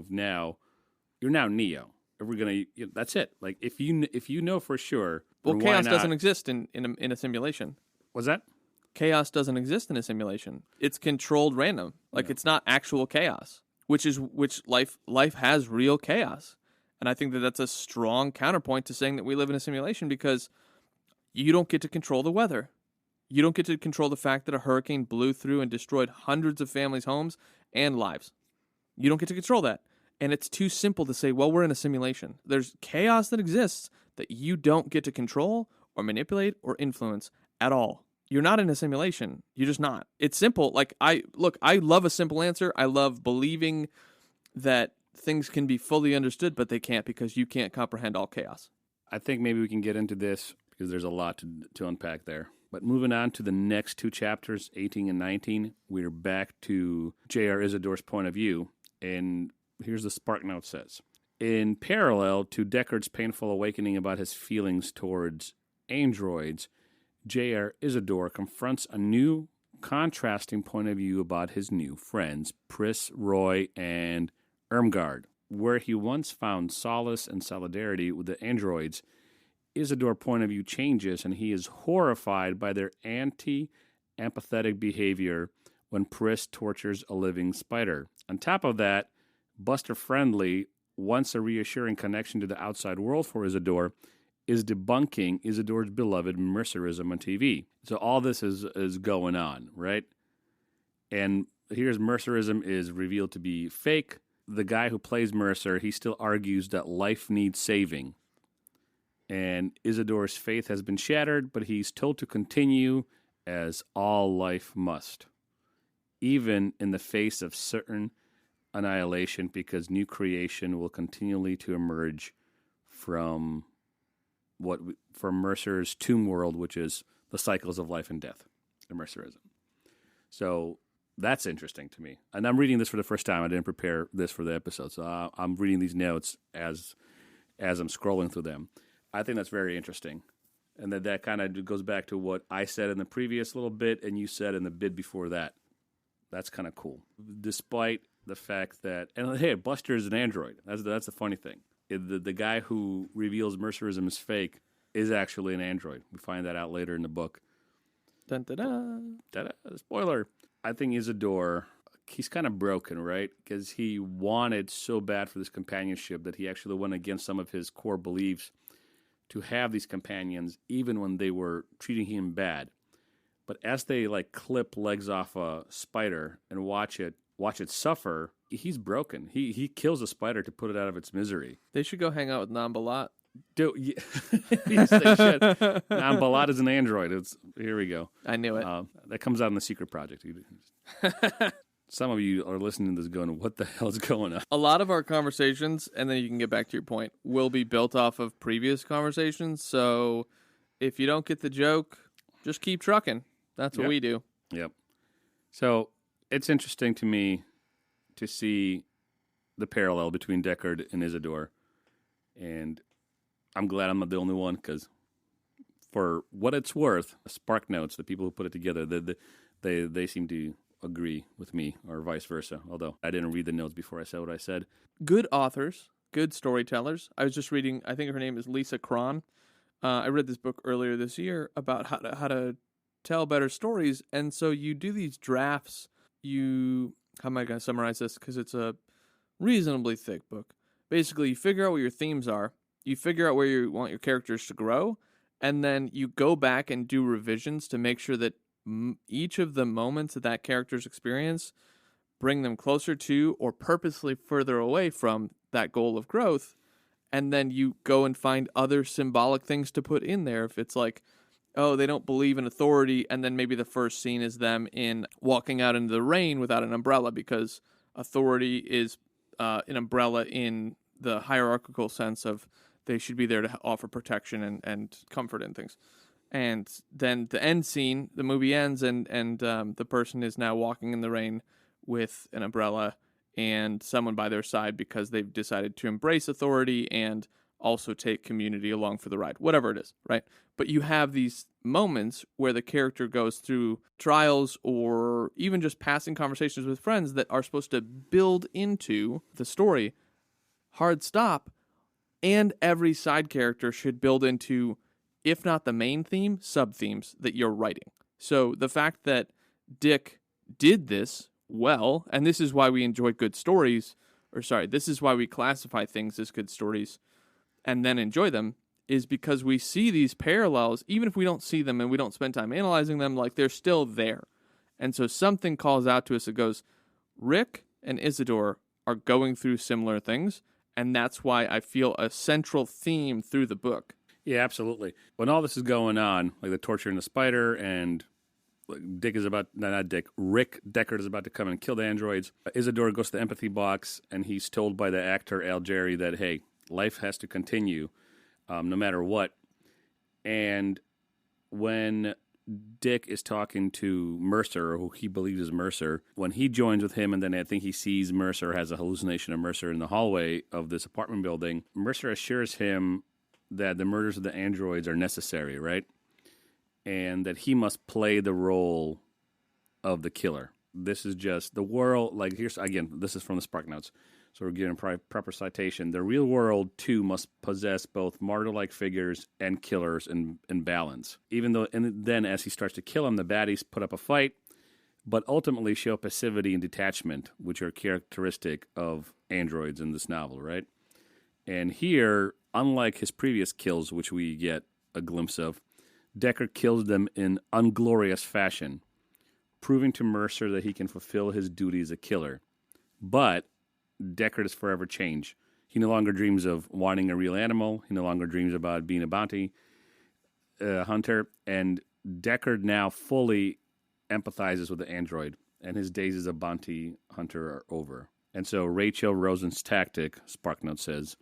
Speaker 2: now Neo. That's it. Like, if you know for sure.
Speaker 3: Well, chaos doesn't exist in a simulation.
Speaker 2: What's that?
Speaker 3: Chaos doesn't exist in a simulation. It's controlled random. Like, it's not actual chaos, which life has real chaos. And I think that that's a strong counterpoint to saying that we live in a simulation, because you don't get to control the weather. You don't get to control the fact that a hurricane blew through and destroyed hundreds of families' homes and lives. You don't get to control that. And it's too simple to say, well, we're in a simulation. There's chaos that exists that you don't get to control or manipulate or influence at all. You're not in a simulation. You're just not. It's simple. Like, I love a simple answer. I love believing that things can be fully understood, but they can't, because you can't comprehend all chaos.
Speaker 2: I think maybe we can get into this because there's a lot to unpack there. But moving on to the next 2 chapters, 18 and 19, we're back to J.R. Isidore's point of view. And here's the spark note says. In parallel to Deckard's painful awakening about his feelings towards androids, J.R. Isidore confronts a new, contrasting point of view about his new friends, Pris, Roy, and Irmgard. Where he once found solace and solidarity with the androids, Isidore's point of view changes, and he is horrified by their anti-empathetic behavior when Pris tortures a living spider. On top of that, Buster Friendly, once a reassuring connection to the outside world for Isidore, is debunking Isidore's beloved Mercerism on TV. So all this is going on, right? And here's Mercerism is revealed to be fake. The guy who plays Mercer, he still argues that life needs saving. And Isidore's faith has been shattered, but he's told to continue as all life must, even in the face of certain annihilation, because new creation will continually to emerge from Mercer's tomb world, which is the cycles of life and death, and Mercerism. So that's interesting to me. And I'm reading this for the first time. I didn't prepare this for the episode, so I'm reading these notes as I'm scrolling through them. I think that's very interesting. And that kind of goes back to what I said in the previous little bit and you said in the bit before that. That's kind of cool. Despite the fact that, and hey, Buster is an android. That's the funny thing. The guy who reveals Mercerism is fake is actually an android. We find that out later in the book.
Speaker 3: Dun, da, da.
Speaker 2: Ta-da, spoiler. I think Isidore, he's kind of broken, right? Because he wanted so bad for this companionship that he actually went against some of his core beliefs to have these companions, even when they were treating him bad. But as they like clip legs off a spider and watch it suffer, he's broken. He kills a spider to put it out of its misery.
Speaker 3: They should go hang out with Nambalat.
Speaker 2: Dude, yes, they should. Nambalat is an android. Here we go.
Speaker 3: I knew it.
Speaker 2: That comes out in the Secret Project. Some of you are listening to this going, what the hell is going on?
Speaker 3: A lot of our conversations, and then you can get back to your point, will be built off of previous conversations. So if you don't get the joke, just keep trucking. That's what we do.
Speaker 2: Yep. So it's interesting to me to see the parallel between Deckard and Isidore. And I'm glad I'm not the only one, because for what it's worth, Spark Notes, the people who put it together, they seem to agree with me, or vice versa, although I didn't read the notes before I said what I said.
Speaker 3: Good authors, good storytellers. I was just reading, I think her name is Lisa Cron. I read this book earlier this year about how to tell better stories, and so you do these drafts. How am I going to summarize this? Because it's a reasonably thick book. Basically, you figure out what your themes are, you figure out where you want your characters to grow, and then you go back and do revisions to make sure that each of the moments that character's experience bring them closer to or purposely further away from that goal of growth. And then you go and find other symbolic things to put in there. If it's like, oh, they don't believe in authority, and then maybe the first scene is them in walking out into the rain without an umbrella because authority is an umbrella in the hierarchical sense of they should be there to offer protection and comfort and things. And then the end scene, the movie ends, and the person is now walking in the rain with an umbrella and someone by their side because they've decided to embrace authority and also take community along for the ride, whatever it is, right? But you have these moments where the character goes through trials or even just passing conversations with friends that are supposed to build into the story. Hard stop. And every side character should build into, if not the main theme, sub-themes that you're writing. So the fact that Dick did this well, and this is why we enjoy good stories, this is why we classify things as good stories and then enjoy them, is because we see these parallels, even if we don't see them and we don't spend time analyzing them, like they're still there. And so something calls out to us that goes, Rick and Isidore are going through similar things, and that's why I feel a central theme through the book.
Speaker 2: Yeah, absolutely. When all this is going on, like the torture in the spider, and Rick Deckard is about to come and kill the androids. Isidore goes to the empathy box, and he's told by the actor Al Jerry that, hey, life has to continue no matter what. And when Dick is talking to Mercer, who he believes is Mercer, when he joins with him, and then I think he sees Mercer, has a hallucination of Mercer in the hallway of this apartment building, Mercer assures him that the murders of the androids are necessary, right? And that he must play the role of the killer. This is just the world. Like, here's again, this is from the Spark Notes, so we're giving proper citation. The real world too must possess both martyr-like figures and killers in balance. Even though, and then as he starts to kill them, the baddies put up a fight, but ultimately show passivity and detachment, which are characteristic of androids in this novel, right? And here, unlike his previous kills, which we get a glimpse of, Deckard kills them in unglorious fashion, proving to Mercer that he can fulfill his duty as a killer. But Deckard is forever changed. He no longer dreams of wanting a real animal. He no longer dreams about being a bounty hunter. And Deckard now fully empathizes with the android, and his days as a bounty hunter are over. And so Rachel Rosen's tactic, SparkNote says,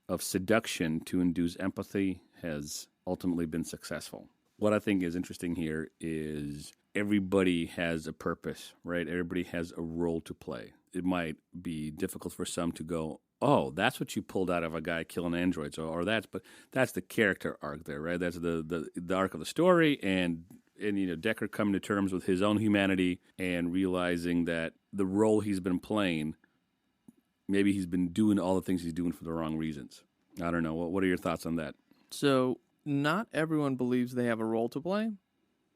Speaker 2: of seduction to induce empathy has ultimately been successful. What I think is interesting here is everybody has a purpose, right? Everybody has a role to play. It might be difficult for some to go, oh, that's what you pulled out of a guy killing androids, but that's the character arc there, right? That's the arc of the story, and Deckard coming to terms with his own humanity and realizing that the role he's been playing, maybe he's been doing all the things he's doing for the wrong reasons. I don't know. What are your thoughts on that?
Speaker 3: So, not everyone believes they have a role to play,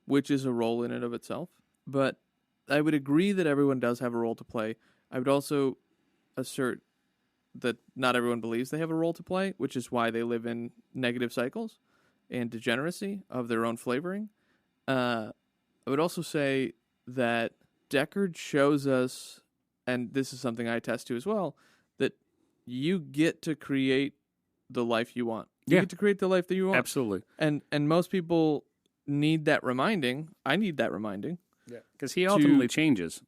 Speaker 3: which is a role in and of itself. But I would agree that everyone does have a role to play. I would also assert that not everyone believes they have a role to play, which is why they live in negative cycles and degeneracy of their own flavoring. I would also say that Deckard shows us, and this is something I attest to as well, that you get to create the life you want. You get to create the life that you want.
Speaker 2: Absolutely.
Speaker 3: And most people need that reminding. I need that reminding.
Speaker 2: Yeah. Because he ultimately changes.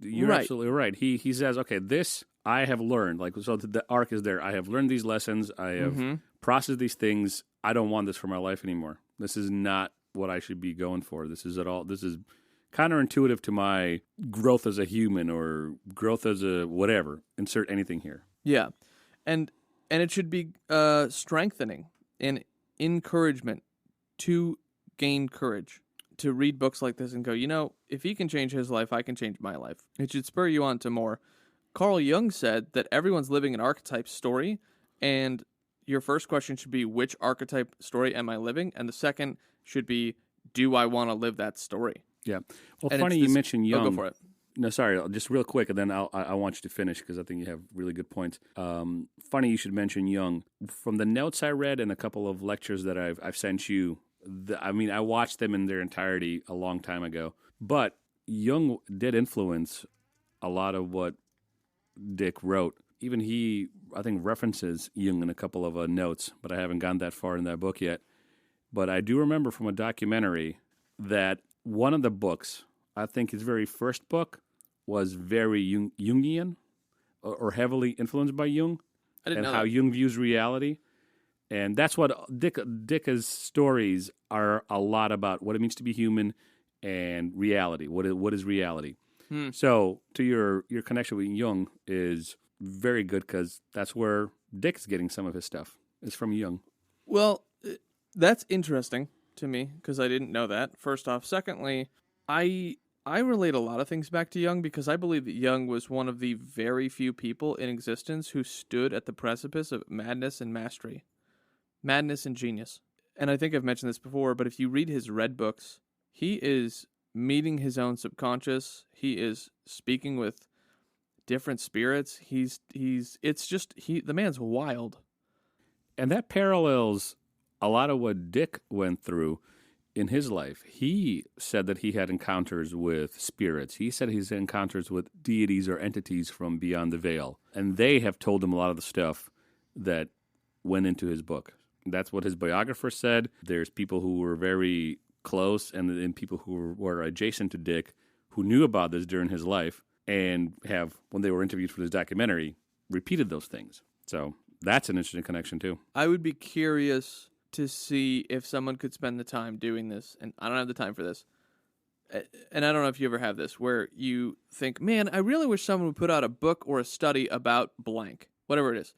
Speaker 2: You're
Speaker 3: Right.
Speaker 2: absolutely right. He says, okay, this I have learned. So the arc is there. I have learned these lessons. I have processed these things. I don't want this for my life anymore. This is not what I should be going for. This is counterintuitive to my growth as a human or growth as a whatever. Insert anything here.
Speaker 3: Yeah. And it should be strengthening and encouragement to gain courage to read books like this and go, if he can change his life, I can change my life. It should spur you on to more. Carl Jung said that everyone's living an archetype story, and your first question should be, which archetype story am I living? And the second should be, do I want to live that story?
Speaker 2: Yeah. Well,
Speaker 3: And
Speaker 2: funny
Speaker 3: it's
Speaker 2: you
Speaker 3: this-
Speaker 2: mentioned Jung.
Speaker 3: Oh, go for it.
Speaker 2: No, sorry, just real quick, and then I want you to finish because I think you have really good points. Funny you should mention Jung. From the notes I read and a couple of lectures that I've sent you, I watched them in their entirety a long time ago. But Jung did influence a lot of what Dick wrote. Even he, I think, references Jung in a couple of notes, but I haven't gone that far in that book yet. But I do remember from a documentary that one of the books, I think his very first book, was very Jungian or heavily influenced by Jung
Speaker 3: I didn't
Speaker 2: and
Speaker 3: know
Speaker 2: how
Speaker 3: that.
Speaker 2: Jung views reality. And that's what Dick's stories are a lot about, what it means to be human and reality. What is reality? So to your connection with Jung is very good because that's where Dick's getting some of his stuff. It's from Jung.
Speaker 3: Well, that's interesting to me because I didn't know that, first off. Secondly, I relate a lot of things back to Jung because I believe that Jung was one of the very few people in existence who stood at the precipice of madness and mastery. Madness and genius. And I think I've mentioned this before, but if you read his red books, he is meeting his own subconscious. He is speaking with different spirits. The man's wild.
Speaker 2: And that parallels a lot of what Dick went through in his life. He said that he had encounters with spirits. He said he's had encounters with deities or entities from beyond the veil. And they have told him a lot of the stuff that went into his book. That's what his biographer said. There's people who were very close and people who were adjacent to Dick who knew about this during his life and have, when they were interviewed for this documentary, repeated those things. So that's an interesting connection too.
Speaker 3: I would be curious to see if someone could spend the time doing this, and I don't have the time for this. And I don't know if you ever have this, where you think, man, I really wish someone would put out a book or a study about blank, whatever it is,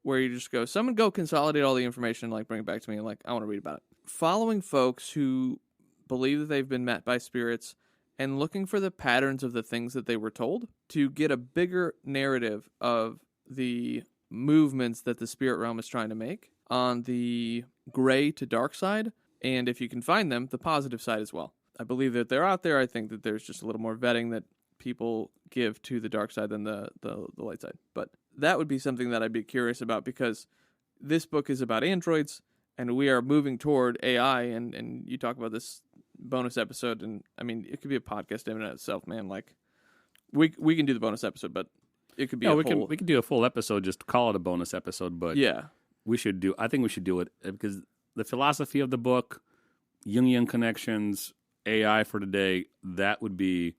Speaker 3: where you just go, someone go consolidate all the information, like bring it back to me, and like, I want to read about it. Following folks who believe that they've been met by spirits and looking for the patterns of the things that they were told to get a bigger narrative of the movements that the spirit realm is trying to make on the gray to dark side, and if you can find them, the positive side as well. I believe that they're out there. I think that there's just a little more vetting that people give to the dark side than the light side. But that would be something that I'd be curious about because this book is about androids, and we are moving toward AI, and you talk about this bonus episode, and I mean, it could be a podcast in and of itself, man. Like, we can do the bonus episode, but it could be
Speaker 2: we can do a full episode, just call it a bonus episode, but
Speaker 3: yeah.
Speaker 2: I think we should do it because the philosophy of the book, Jungian connections, AI for today, that would be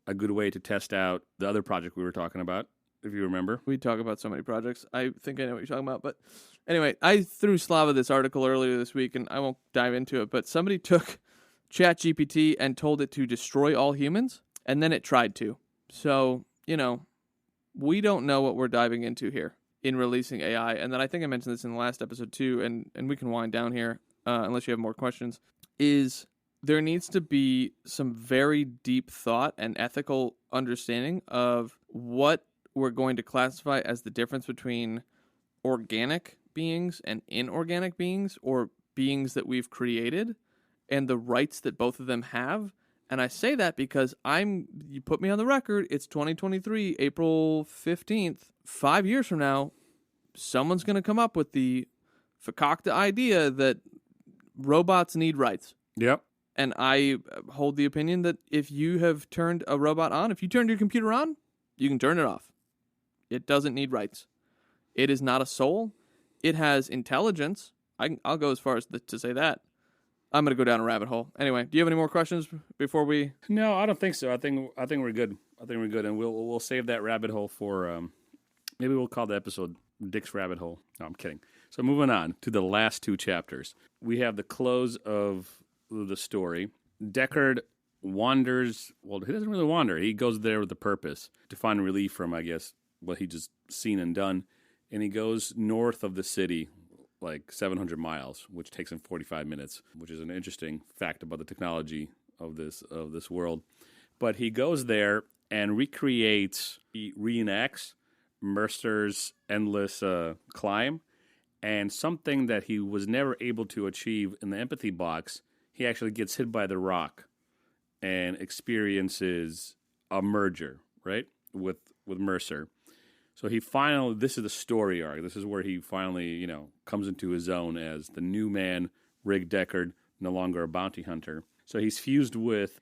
Speaker 2: a good way to test out the other project we were talking about, if you remember.
Speaker 3: We talk about so many projects. I think I know what you're talking about. But anyway, I threw Slava this article earlier this week, and I won't dive into it, but somebody took ChatGPT and told it to destroy all humans, and then it tried to. So, we don't know what we're diving into here in releasing AI. And then I think I mentioned this in the last episode too, and we can wind down here unless you have more questions, is there needs to be some very deep thought and ethical understanding of what we're going to classify as the difference between organic beings and inorganic beings, or beings that we've created, and the rights that both of them have. And I say that because you put me on the record, it's 2023, April 15th. 5 years from now, someone's going to come up with the fakakta idea that robots need rights.
Speaker 2: Yep.
Speaker 3: And I hold the opinion that if you have turned a robot on, if you turned your computer on, you can turn it off. It doesn't need rights. It is not a soul. It has intelligence. I'll go as far as to say that. I'm going to go down a rabbit hole. Anyway, do you have any more questions before we...
Speaker 2: No, I don't think so. I think we're good. And we'll save that rabbit hole for... maybe we'll call the episode Dick's Rabbit Hole. No, I'm kidding. So moving on to the last two chapters. We have the close of the story. Deckard wanders... Well, he doesn't really wander. He goes there with a purpose to find relief from, I guess, what he just seen and done. And he goes north of the city, like 700 miles, which takes him 45 minutes, which is an interesting fact about the technology of this world. But he goes there and reenacts Mercer's endless climb, And something that he was never able to achieve in the empathy box, he actually gets hit by the rock and experiences a merger, right, with Mercer. So he finally, this is the story arc. This is where he finally, comes into his own as the new man, Rick Deckard, no longer a bounty hunter. So he's fused with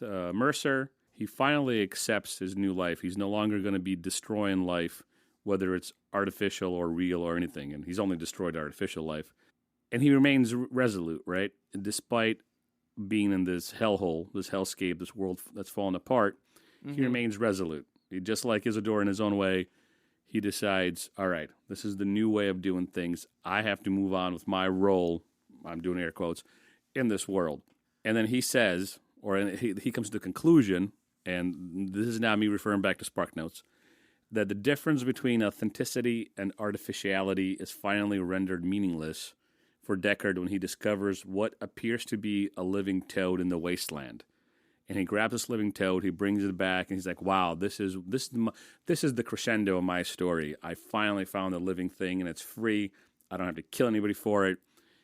Speaker 2: Mercer. He finally accepts his new life. He's no longer going to be destroying life, whether it's artificial or real or anything. And he's only destroyed artificial life. And he remains resolute, right? Despite being in this hellhole, this hellscape, this world that's fallen apart, he remains resolute. Just like Isidore in his own way, he decides, all right, this is the new way of doing things. I have to move on with my role, I'm doing air quotes, in this world. And then he says, or he comes to the conclusion, and this is now me referring back to Spark Notes, that the difference between authenticity and artificiality is finally rendered meaningless for Deckard when he discovers what appears to be a living toad in the wasteland. And he grabs this living toad, he brings it back, and he's like, wow, this is the crescendo of my story. I finally found a living thing, and it's free. I don't have to kill anybody for it.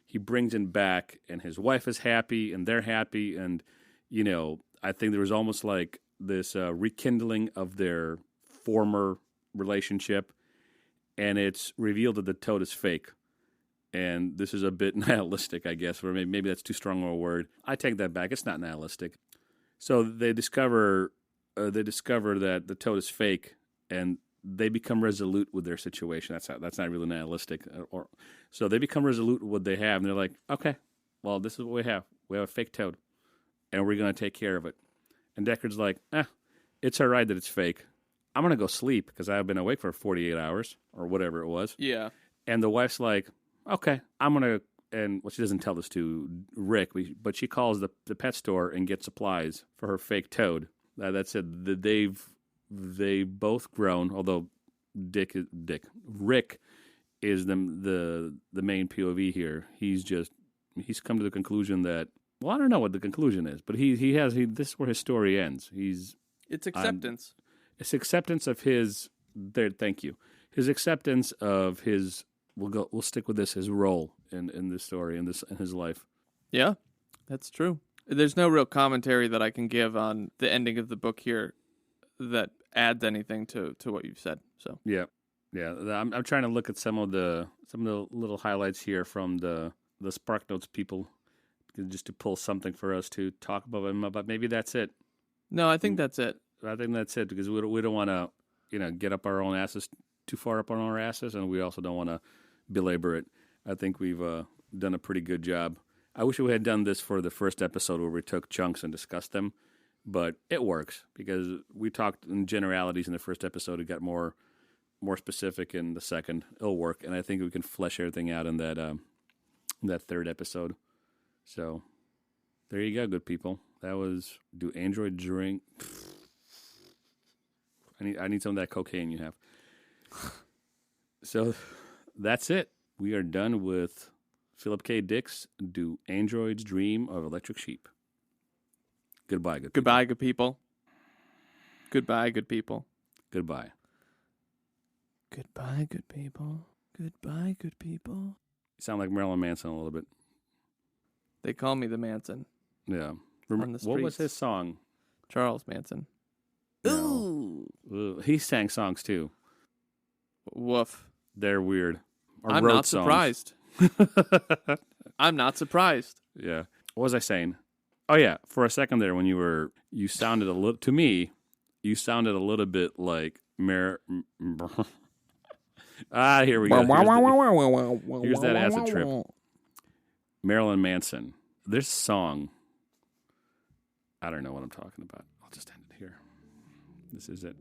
Speaker 2: He brings it back, and his wife is happy, and they're happy, and, I think there was almost like this rekindling of their former relationship, and it's revealed that the toad is fake. And this is a bit nihilistic, I guess, or maybe that's too strong of a word. I take that back. It's not nihilistic. So they discover that the toad is fake, and they become resolute with their situation. That's not really nihilistic. So they become resolute with what they have, and they're like, okay, well, this is what we have. We have a fake toad, and we're going to take care of it. And Deckard's like, it's all right that it's fake. I'm going to go sleep because I've been awake for 48 hours or whatever it was.
Speaker 3: Yeah. And
Speaker 2: the wife's like, okay, I'm going to, she doesn't tell this to Rick, but she calls the pet store and gets supplies for her fake toad. That's it. They've both grown, although Rick is the main POV here. He's come to the conclusion that, well, I don't know what the conclusion is, but this is where his story ends.
Speaker 3: It's acceptance.
Speaker 2: It's acceptance of his. Thank you. His acceptance of his. We'll stick with this. His role in this story in his life.
Speaker 3: Yeah, that's true. There's no real commentary that I can give on the ending of the book here that adds anything to what you've said. So
Speaker 2: yeah. I'm trying to look at some of the little highlights here from the Spark Notes people, just to pull something for us to talk about. But maybe that's it.
Speaker 3: No, I think that's it.
Speaker 2: I think that's it because we don't want to get up our own asses too far up on our asses, and we also don't want to belabor it. I think we've done a pretty good job. I wish we had done this for the first episode where we took chunks and discussed them, but it works because we talked in generalities in the first episode. It got more specific in the second. It'll work, and I think we can flesh everything out in that third episode. So there you go, good people. That was Do Android Drink? I need some of that cocaine you have. So that's it. We are done with Philip K. Dick's Do Androids Dream of Electric Sheep. Goodbye, good people.
Speaker 3: Goodbye, good people. Goodbye, good people.
Speaker 2: Goodbye.
Speaker 3: Goodbye, good people. Goodbye, good people.
Speaker 2: You sound like Marilyn Manson a little bit.
Speaker 3: They call me the Manson.
Speaker 2: Yeah.
Speaker 3: On the streets.
Speaker 2: What was his song?
Speaker 3: Charles Manson.
Speaker 2: No. Ooh. He sang songs too.
Speaker 3: Woof.
Speaker 2: They're weird.
Speaker 3: I'm not surprised. I'm not surprised.
Speaker 2: Yeah. What was I saying? Oh yeah. For a second there, when you sounded a little to me. You sounded a little bit like here we go. Here's that acid trip. Marilyn Manson. This song. I don't know what I'm talking about. I'll just end it here. This is it.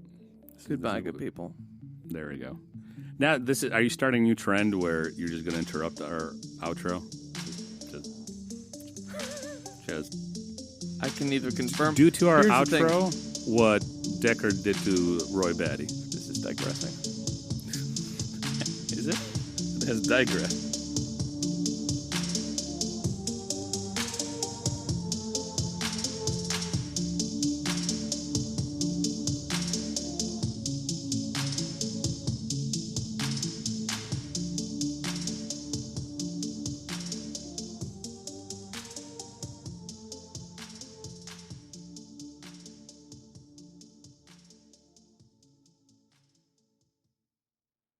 Speaker 3: Goodbye, good people.
Speaker 2: There we go. Now, are you starting a new trend where you're just going to interrupt our outro? Just
Speaker 3: I can neither confirm.
Speaker 2: Due to our outro, what Deckard did to Roy Batty.
Speaker 3: This is digressing.
Speaker 2: Is it? It has digressed.